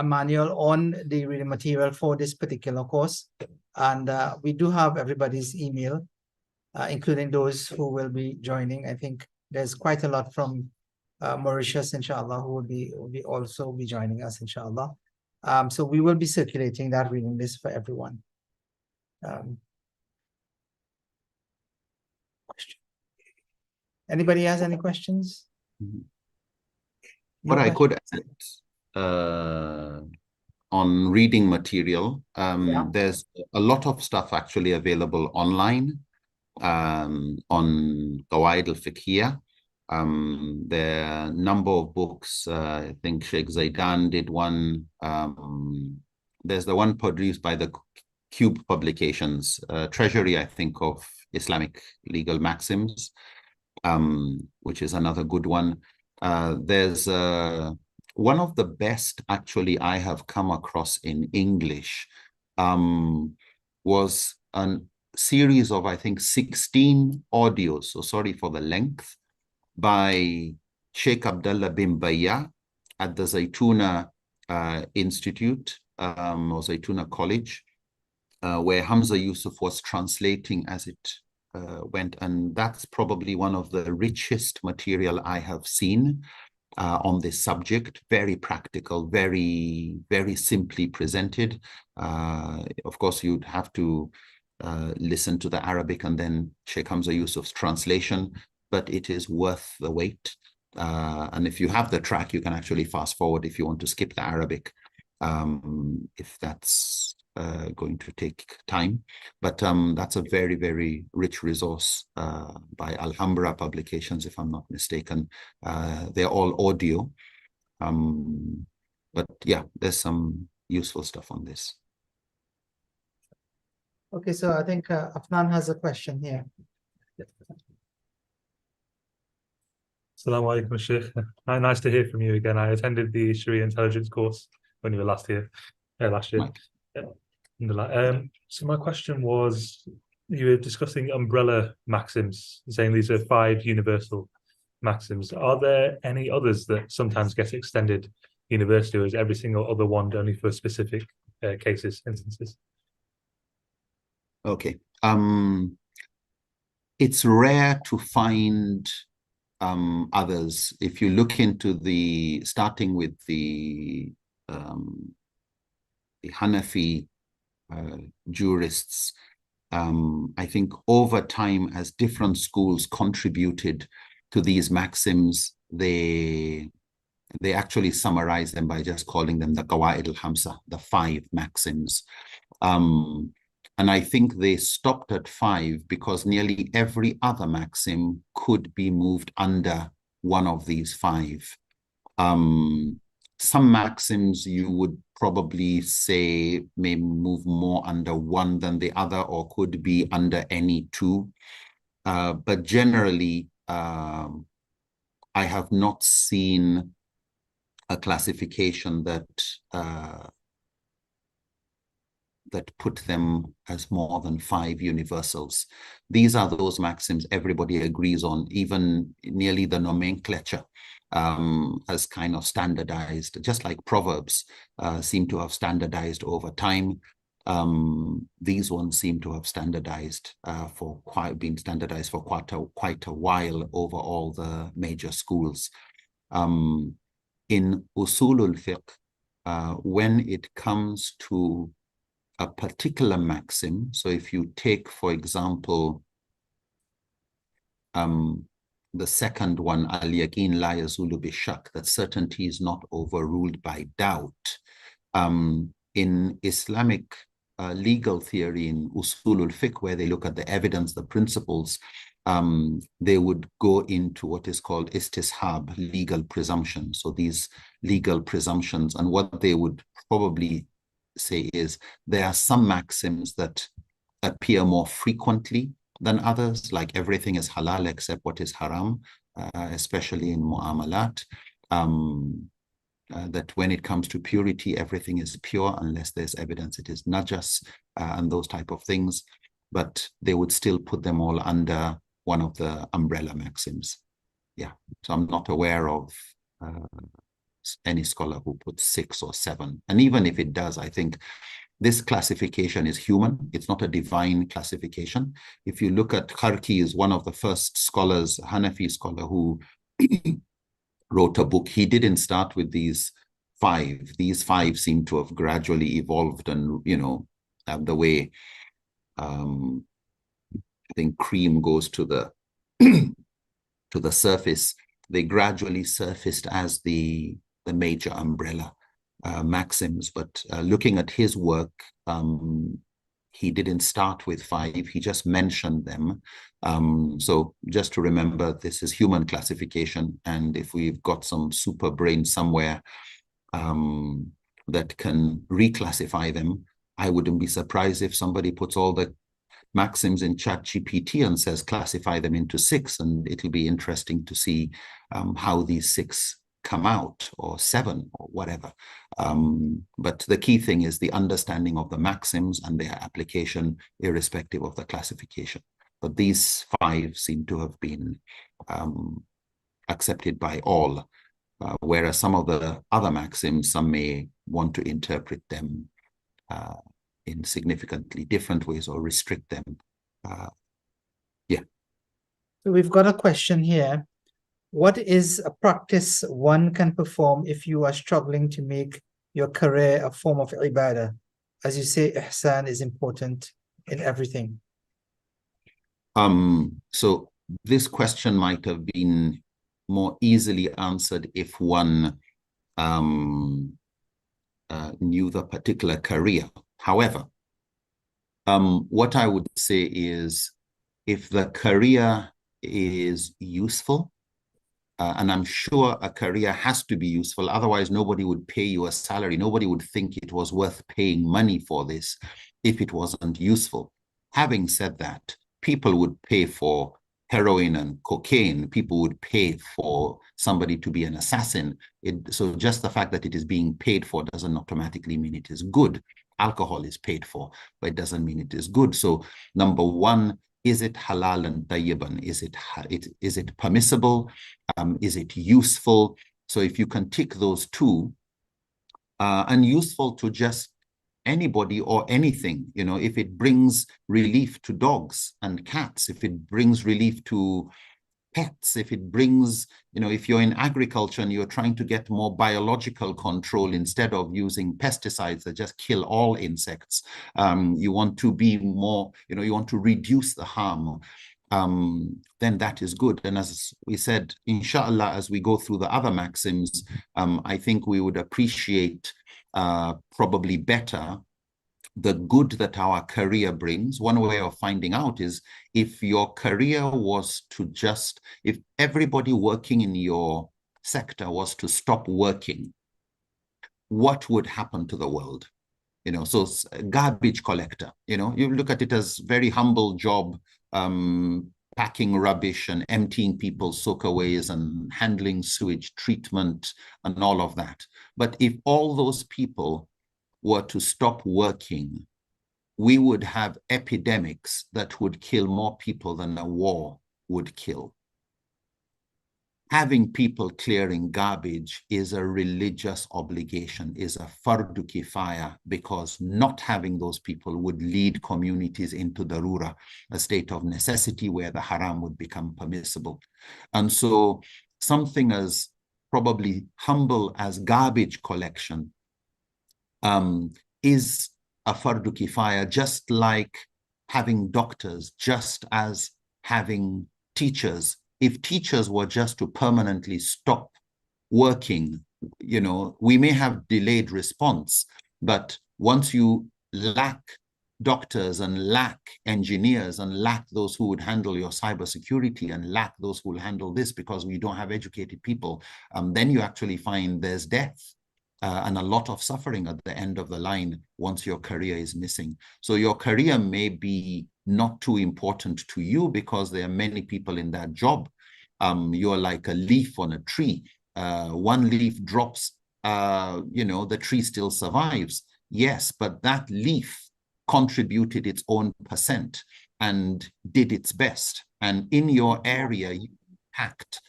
manual on the reading material for this particular course. And we do have everybody's email, including those who will be joining. I think there's quite a lot from Mauritius, inshallah, who will also be joining us, inshallah. So we will be circulating that reading list for everyone. Anybody has any questions? What I could add on reading material, there's a lot of stuff actually available online on Qawaid al-Fiqhiyya. There are a number of books. I think Sheikh Zaidan did one. There's the one produced by the Cube Publications, Treasury, I think, of Islamic Legal Maxims, which is another good one. There's one of the best, actually, I have come across in English, was a series of, I think, 16 audios, so sorry for the length, by Sheikh Abdullah bin Bayya at the Zaytuna Institute, or Zaytuna College, where Hamza Yusuf was translating as it went. And that's probably one of the richest material I have seen. on this subject, very practical, very, very simply presented. Of course, you'd have to listen to the Arabic and then Sheikh Hamza Yusuf's translation, but it is worth the wait. And if you have the track, you can actually fast forward if you want to skip the Arabic, if that's going to take time. But that's a very, very rich resource by Alhambra Publications, if I'm not mistaken. They're all audio. But yeah, there's some useful stuff on this. Okay, so I think Afnan has a question here. Assalamu alaikum, Sheikh. Nice to hear from you again. I attended the Sharia intelligence course when you were last year. Right. So my question was, you were discussing umbrella maxims, saying these are 5 universal maxims. Are there any others that sometimes get extended universally, or is every single other one only for specific instances? Okay. It's rare to find others. If you look into starting with the Hanafi jurists, I think over time, as different schools contributed to these maxims, they actually summarize them by just calling them the Qawaid al-Hamsa, the 5 maxims. And I think they stopped at 5 because nearly every other maxim could be moved under one of these 5. Some maxims you would probably say may move more under one than the other, or could be under any 2. But generally, I have not seen a classification that put them as more than 5 universals. These are those maxims everybody agrees on. Even nearly the nomenclature has kind of standardized, just like proverbs seem to have standardized over time. These ones seem to have standardized been standardized for quite a while over all the major schools. In Usulul Fiqh, when it comes to a particular maxim, so if you take, for example, the second one, al-yaqeen la yazulu bi-shak, that certainty is not overruled by doubt. In Islamic legal theory, in Usulul Fiqh, where they look at the evidence, the principles, they would go into what is called istishab, legal presumption. So these legal presumptions, and what they would probably say is there are some maxims that appear more frequently than others, like everything is halal except what is haram, especially in mu'amalat. That when it comes to purity, everything is pure unless there's evidence it is najas, and those type of things. But they would still put them all under one of the umbrella maxims. Yeah, so I'm not aware of any scholar who puts 6 or 7. And even if it does, I think this classification is human. It's not a divine classification. If you look at Kharki, is one of the first scholars, Hanafi scholar, who wrote a book. He didn't start with these 5. These 5 seem to have gradually evolved, and the way I think cream goes to the to the surface, they gradually surfaced as the major umbrella maxims. But looking at his work, he didn't start with 5, he just mentioned them. So just to remember, this is human classification, and if we've got some super brain somewhere that can reclassify them, I wouldn't be surprised if somebody puts all the maxims in ChatGPT and says classify them into 6, and it'll be interesting to see how these 6 come out, or 7, or whatever. But the key thing is the understanding of the maxims and their application, irrespective of the classification. But these 5 seem to have been accepted by all, whereas some of the other maxims, some may want to interpret them in significantly different ways or restrict them. Yeah. So we've got a question here. what is a practice one can perform if you are struggling to make your career a form of ibadah? As you say, ihsan is important in everything. So this question might have been more easily answered if one knew the particular career. However, what I would say is if the career is useful, and I'm sure a career has to be useful, otherwise nobody would pay you a salary. Nobody would think it was worth paying money for this if it wasn't useful. Having said that, people would pay for heroin and cocaine. People would pay for somebody to be an assassin. So just the fact that it is being paid for doesn't automatically mean it is good. Alcohol is paid for, but it doesn't mean it is good. So number one, is it halal and tayyiban? Is it permissible? Is it useful? So if you can tick those two, and useful to just anybody or anything, you know, if it brings relief to dogs and cats, if it brings relief to pets, if it brings, you know, if you're in agriculture and you're trying to get more biological control instead of using pesticides that just kill all insects, you want to be more, you know, you want to reduce the harm, then that is good. And as we said, inshallah, as we go through the other maxims, I think we would appreciate probably better the good that our career brings. One way of finding out is if your career was to just, if everybody working in your sector was to stop working, what would happen to the world? You know, so garbage collector, you know, you look at it as very humble job, packing rubbish and emptying people's soakaways and handling sewage treatment and all of that. But if all those people were to stop working, we would have epidemics that would kill more people than a war would kill. Having people clearing garbage is a religious obligation, is a fardu kifaya, because not having those people would lead communities into darura, a state of necessity where the haram would become permissible. And so something as probably humble as garbage collection is a fardu kifaya, just like having doctors, just as having teachers. If teachers were just to permanently stop working, you know, we may have delayed response, but once you lack doctors and lack engineers and lack those who would handle your cybersecurity and lack those who will handle this because we don't have educated people, then you actually find there's death. And a lot of suffering at the end of the line once your career is missing. So your career may be not too important to you because there are many people in that job. You're like a leaf on a tree. One leaf drops, you know, the tree still survives. Yes, but that leaf contributed its own % and did its best. And in your area, you impact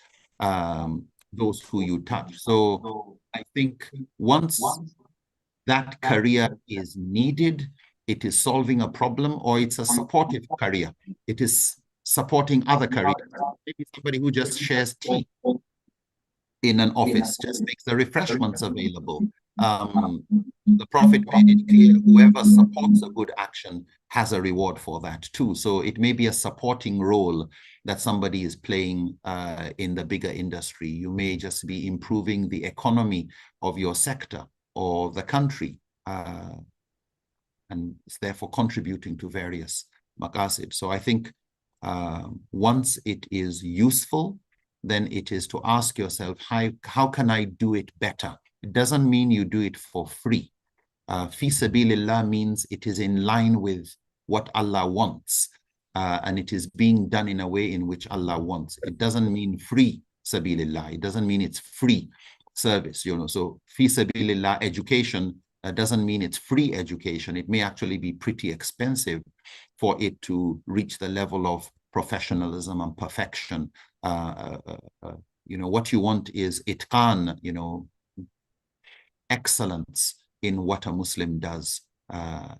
those who you touch. So I think once that career is needed, it is solving a problem, or it's a supportive career. It is supporting other careers. Maybe somebody who just shares tea in an office, just makes the refreshments available. The Prophet made it clear, whoever supports a good action has a reward for that too. So it may be a supporting role that somebody is playing in the bigger industry. You may just be improving the economy of your sector or the country, and it's therefore contributing to various maqasid. So I think once it is useful, then it is to ask yourself, how can I do it better? It doesn't mean you do it for free. Fi sabilillah means it is in line with what Allah wants, and it is being done in a way in which Allah wants. It doesn't mean free sabilillah. It doesn't mean it's free service, you know. So fi sabilillah education doesn't mean it's free education. It may actually be pretty expensive for it to reach the level of professionalism and perfection. You know, what you want is itqan, you know, excellence in what a Muslim does.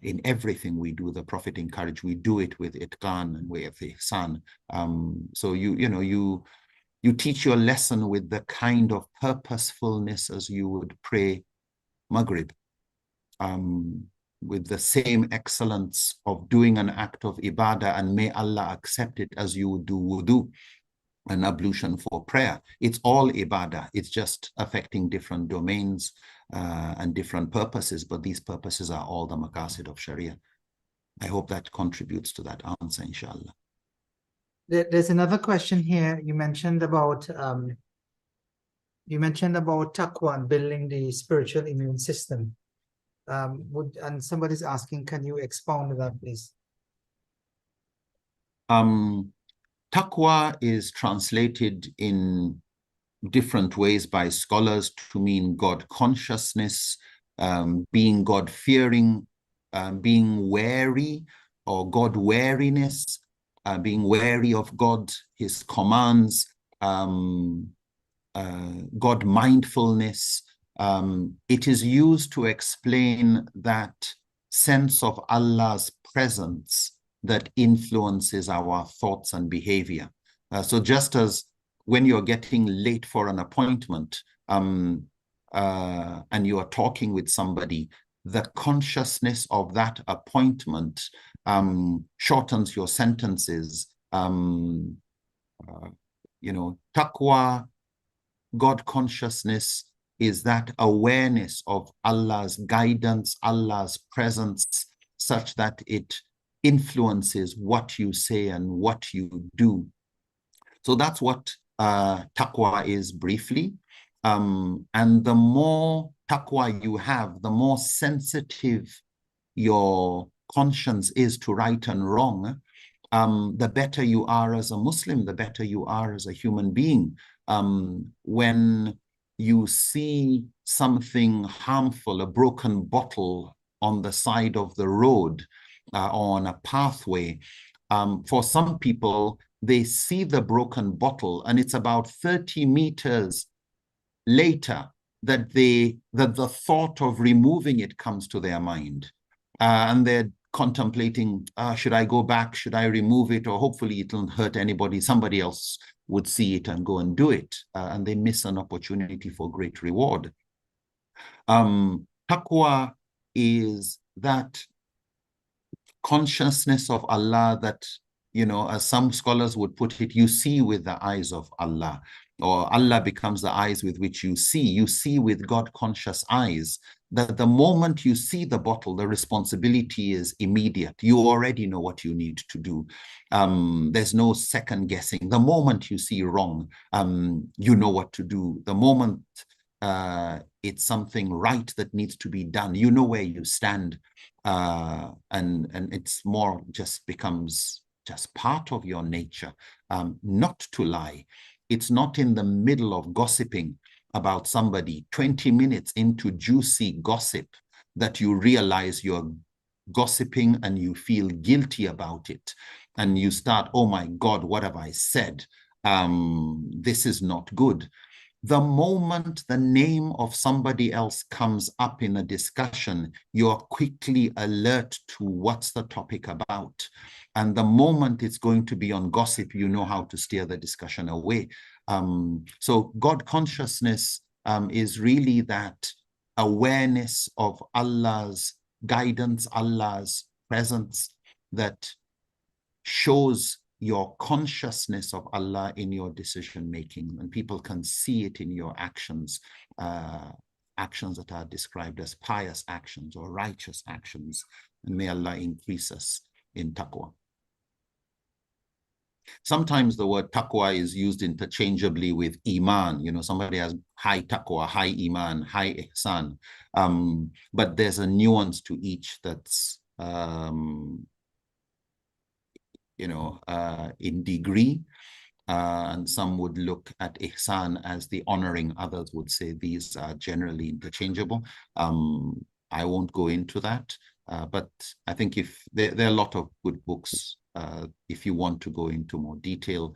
In everything we do, the Prophet encouraged, we do it with itqan and with ihsan. So you You teach your lesson with the kind of purposefulness as you would pray Maghrib, with the same excellence of doing an act of ibadah, and may Allah accept it as you would do wudu, an ablution for prayer. It's all ibadah. It's just affecting different domains and different purposes, but these purposes are all the maqasid of Sharia. I hope that contributes to that answer, inshallah. There's another question here. You mentioned about taqwa and building the spiritual immune system. And somebody's asking, can you expound on that, please? Taqwa is translated in different ways by scholars to mean God consciousness, being God fearing, being wary, or God wariness, being wary of God, his commands, God mindfulness. It is used to explain that sense of Allah's presence that influences our thoughts and behavior. So just as when you're getting late for an appointment and you are talking with somebody, the consciousness of that appointment shortens your sentences. Taqwa, God consciousness, is that awareness of Allah's guidance, Allah's presence, such that it influences what you say and what you do. So that's what taqwa is briefly. And the more taqwa you have, the more sensitive your conscience is to right and wrong, the better you are as a Muslim, the better you are as a human being. When you see something harmful, a broken bottle on the side of the road, on a pathway, for some people, they see the broken bottle and it's about 30 meters later that the thought of removing it comes to their mind. And they're contemplating, should I go back? Should I remove it? Or hopefully it won't hurt anybody. Somebody else would see it and go and do it. And they miss an opportunity for great reward. Taqwa is that consciousness of Allah that, as some scholars would put it, you see with the eyes of Allah, or Allah becomes the eyes with which you see. You see with God-conscious eyes, that the moment you see the bottle, the responsibility is immediate. You already know what you need to do. There's no second guessing. The moment you see wrong, you know what to do. The moment it's something right that needs to be done, you know where you stand. And it's more just becomes just part of your nature, not to lie. It's not in the middle of gossiping about somebody, 20 minutes into juicy gossip, that you realize you're gossiping and you feel guilty about it. And you start, oh my God, what have I said? This is not good. The moment the name of somebody else comes up in a discussion, you're quickly alert to what's the topic about. And the moment it's going to be on gossip, you know how to steer the discussion away. So God consciousness is really that awareness of Allah's guidance, Allah's presence, that shows your consciousness of Allah in your decision making, and people can see it in your actions, actions that are described as pious actions or righteous actions. And may Allah increase us in taqwa. Sometimes the word taqwa is used interchangeably with iman. Somebody has high taqwa, high iman, high ihsan. But there's a nuance to each that's in degree, and some would look at ihsan as the honoring. Others would say these are generally interchangeable. I won't go into that, but I think if there are a lot of good books if you want to go into more detail.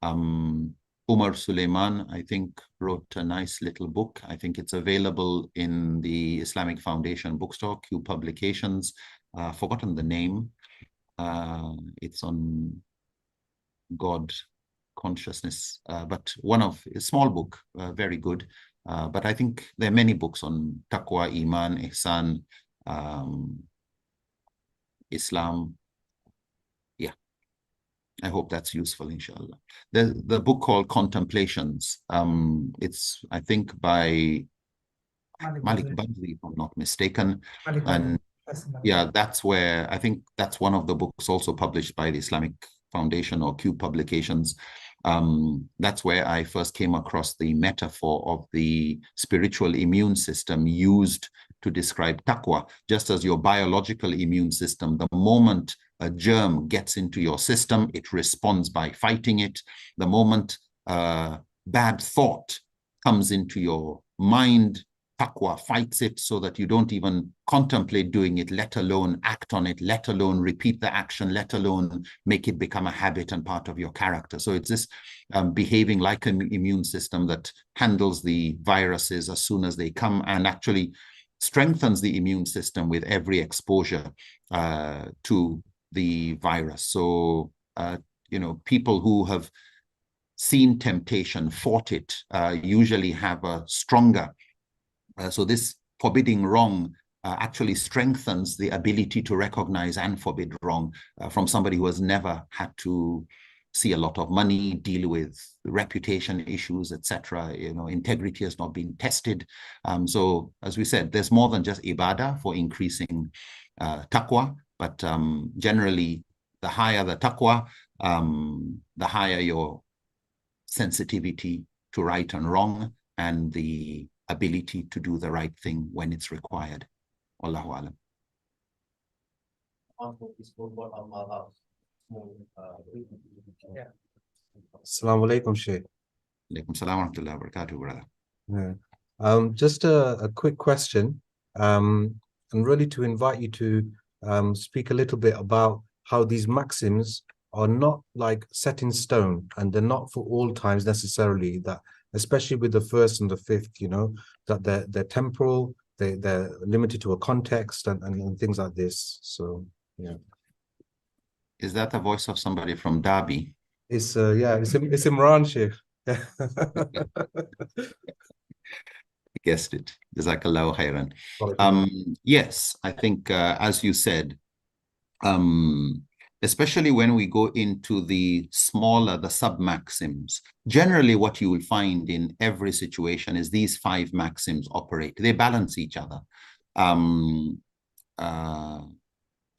Umar Suleiman, I think, wrote a nice little book. I think it's available in the Islamic Foundation bookstore, Q Publications. Forgotten the name. It's on God consciousness, but one of a small book, very good. But I think there are many books on taqwa, iman, ihsan, Islam. Yeah, I hope that's useful, inshallah. The book called Contemplations, it's, I think, by Malik Badri, if I'm not mistaken. And yeah, that's where, I think that's one of the books also published by the Islamic Foundation or Cube Publications. That's where I first came across the metaphor of the spiritual immune system used to describe taqwa. Just as your biological immune system, the moment a germ gets into your system, it responds by fighting it. The moment bad thought comes into your mind, taqwa fights it so that you don't even contemplate doing it, let alone act on it, let alone repeat the action, let alone make it become a habit and part of your character. So it's this behaving like an immune system that handles the viruses as soon as they come and actually strengthens the immune system with every exposure to the virus. So, you know, people who have seen temptation, fought it, usually have a stronger so this forbidding wrong actually strengthens the ability to recognize and forbid wrong from somebody who has never had to see a lot of money, deal with reputation issues, etc. You know, integrity has not been tested. So as we said, there's more than just ibadah for increasing taqwa, but generally the higher the taqwa, the higher your sensitivity to right and wrong and the ability to do the right thing when it's required. Allahu alam. Assalamu alaikum, Shaykh. Alaikum salam wa rahmatullahi wa barakatuh, brother. Yeah. Just a quick question, and really to invite you to speak a little bit about how these maxims are not like set in stone, and they're not for all times necessarily, that especially with the first and the fifth, you know, that they're temporal, they're limited to a context and things like this. So yeah. Is that the voice of somebody from Derby? It's yeah, it's Imran, Sheikh. Guessed it. Jazakallahu khairan. Yes, I think as you said, especially when we go into the smaller, the sub-maxims, generally what you will find in every situation is these 5 maxims operate. They balance each other.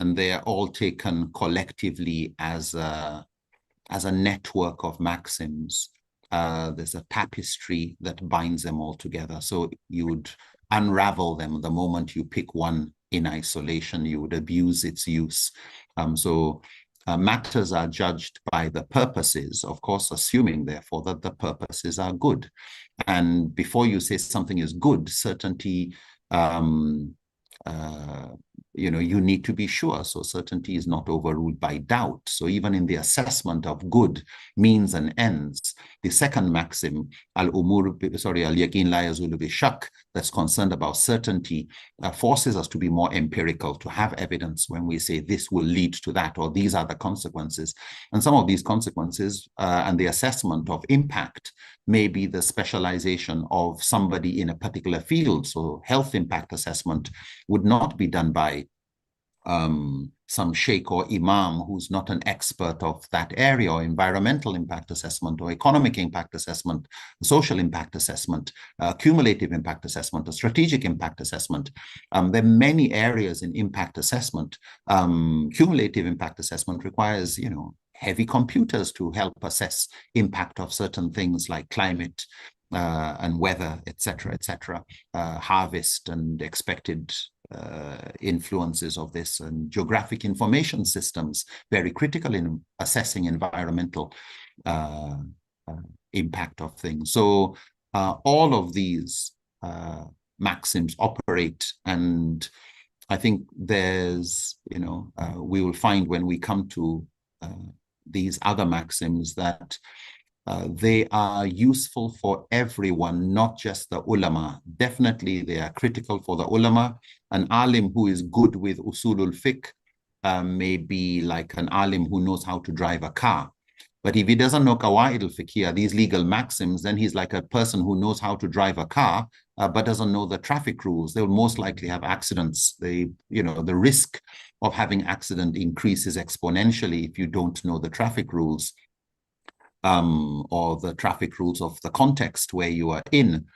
And they are all taken collectively as a network of maxims. There's a tapestry that binds them all together. So you would unravel them the moment you pick one in isolation. You would abuse its use. So matters are judged by the purposes, of course, assuming therefore that the purposes are good. And before you say something is good, certainty, you know, you need to be sure. So certainty is not overruled by doubt. So even in the assessment of good, means and ends, the second maxim, al-yaqin la yazulu bi-shak, that's concerned about certainty, forces us to be more empirical, to have evidence when we say this will lead to that, or these are the consequences. And some of these consequences and the assessment of impact may be the specialization of somebody in a particular field. So health impact assessment would not be done by some sheikh or imam who's not an expert of that area, or environmental impact assessment, or economic impact assessment, social impact assessment, cumulative impact assessment, or strategic impact assessment. There are many areas in impact assessment. Cumulative impact assessment requires, you know, heavy computers to help assess impact of certain things like climate and weather, etc., harvest and expected influences of this, and geographic information systems, very critical in assessing environmental impact of things. So all of these maxims operate, and I think there's, you know, we will find when we come to these other maxims that they are useful for everyone, not just the ulama. Definitely they are critical for the ulama. An alim who is good with usulul fiqh may be like an alim who knows how to drive a car. But if he doesn't know qawaid al-fiqhiyah, these legal maxims, then he's like a person who knows how to drive a car, but doesn't know the traffic rules. They will most likely have accidents. The risk of having accident increases exponentially if you don't know the traffic rules, or the traffic rules of the context where you are in.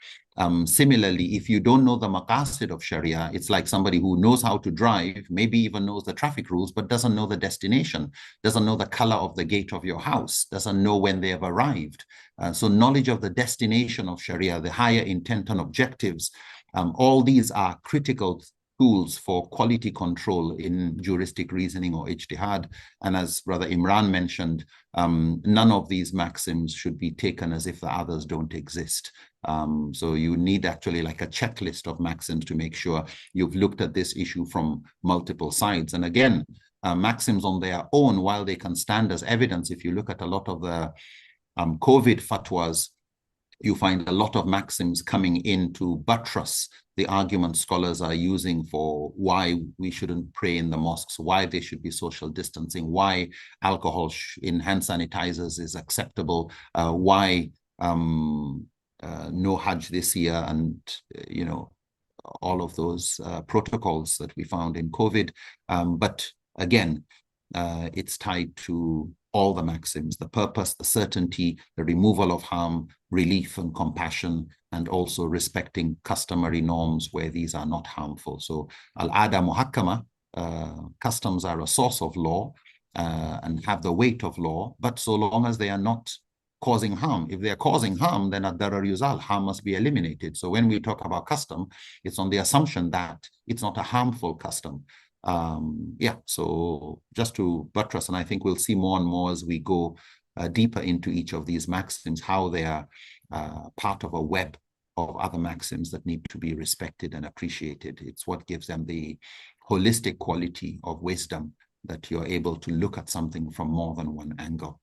Similarly, if you don't know the maqasid of Sharia, it's like somebody who knows how to drive, maybe even knows the traffic rules, but doesn't know the destination, doesn't know the color of the gate of your house, doesn't know when they have arrived. So knowledge of the destination of Sharia, the higher intent and objectives, all these are critical tools for quality control in juristic reasoning or ijtihad. And as Brother Imran mentioned, none of these maxims should be taken as if the others don't exist. So you need actually like a checklist of maxims to make sure you've looked at this issue from multiple sides. And again, maxims on their own, while they can stand as evidence, if you look at a lot of the COVID fatwas, you find a lot of maxims coming in to buttress the argument scholars are using for why we shouldn't pray in the mosques, why there should be social distancing, why alcohol in hand sanitizers is acceptable, why no Hajj this year, and all of those protocols that we found in COVID. But again, it's tied to all the maxims: the purpose, the certainty, the removal of harm, relief and compassion, and also respecting customary norms where these are not harmful. So al-ada muhakkama, customs are a source of law and have the weight of law, but so long as they are not causing harm. If they are causing harm, then ad-darar yuzal, harm must be eliminated. So when we talk about custom, it's on the assumption that it's not a harmful custom. So just to buttress, and I think we'll see more and more as we go deeper into each of these maxims, how they are part of a web of other maxims that need to be respected and appreciated. It's what gives them the holistic quality of wisdom, that you're able to look at something from more than one angle.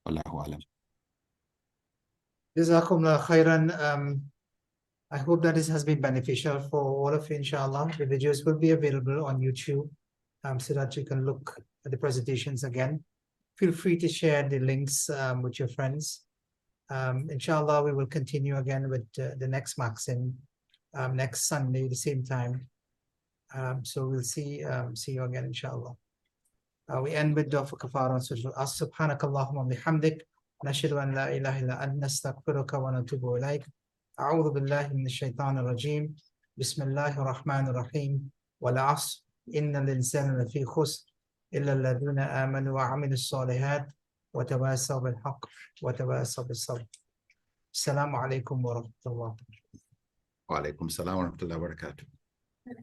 Allahu alam. Jazakumullah khairan. I hope that this has been beneficial for all of you, inshallah. The videos will be available on YouTube, so that you can look at the presentations again. Feel free to share the links with your friends. Inshallah, we will continue again with the next maxim next Sunday, the same time. So we'll see you again, inshallah. We end with dua for kafara. Subhanakallahumma bihamdik, nashhadu an la ilaha illa anta, nastaghfiruka wa natubu ilayk. أعوذ بالله من الشيطان الرجيم. بسم الله الرحمن الرحيم. والعصر إن الإنسان لفي خسر إلا الذين آمنوا وعملوا الصالحات وتواصوا بالحق وتواصوا بالصبر. السلام عليكم ورحمة الله. Wa alaikum salam wa rahmatullahi wa barakatuh.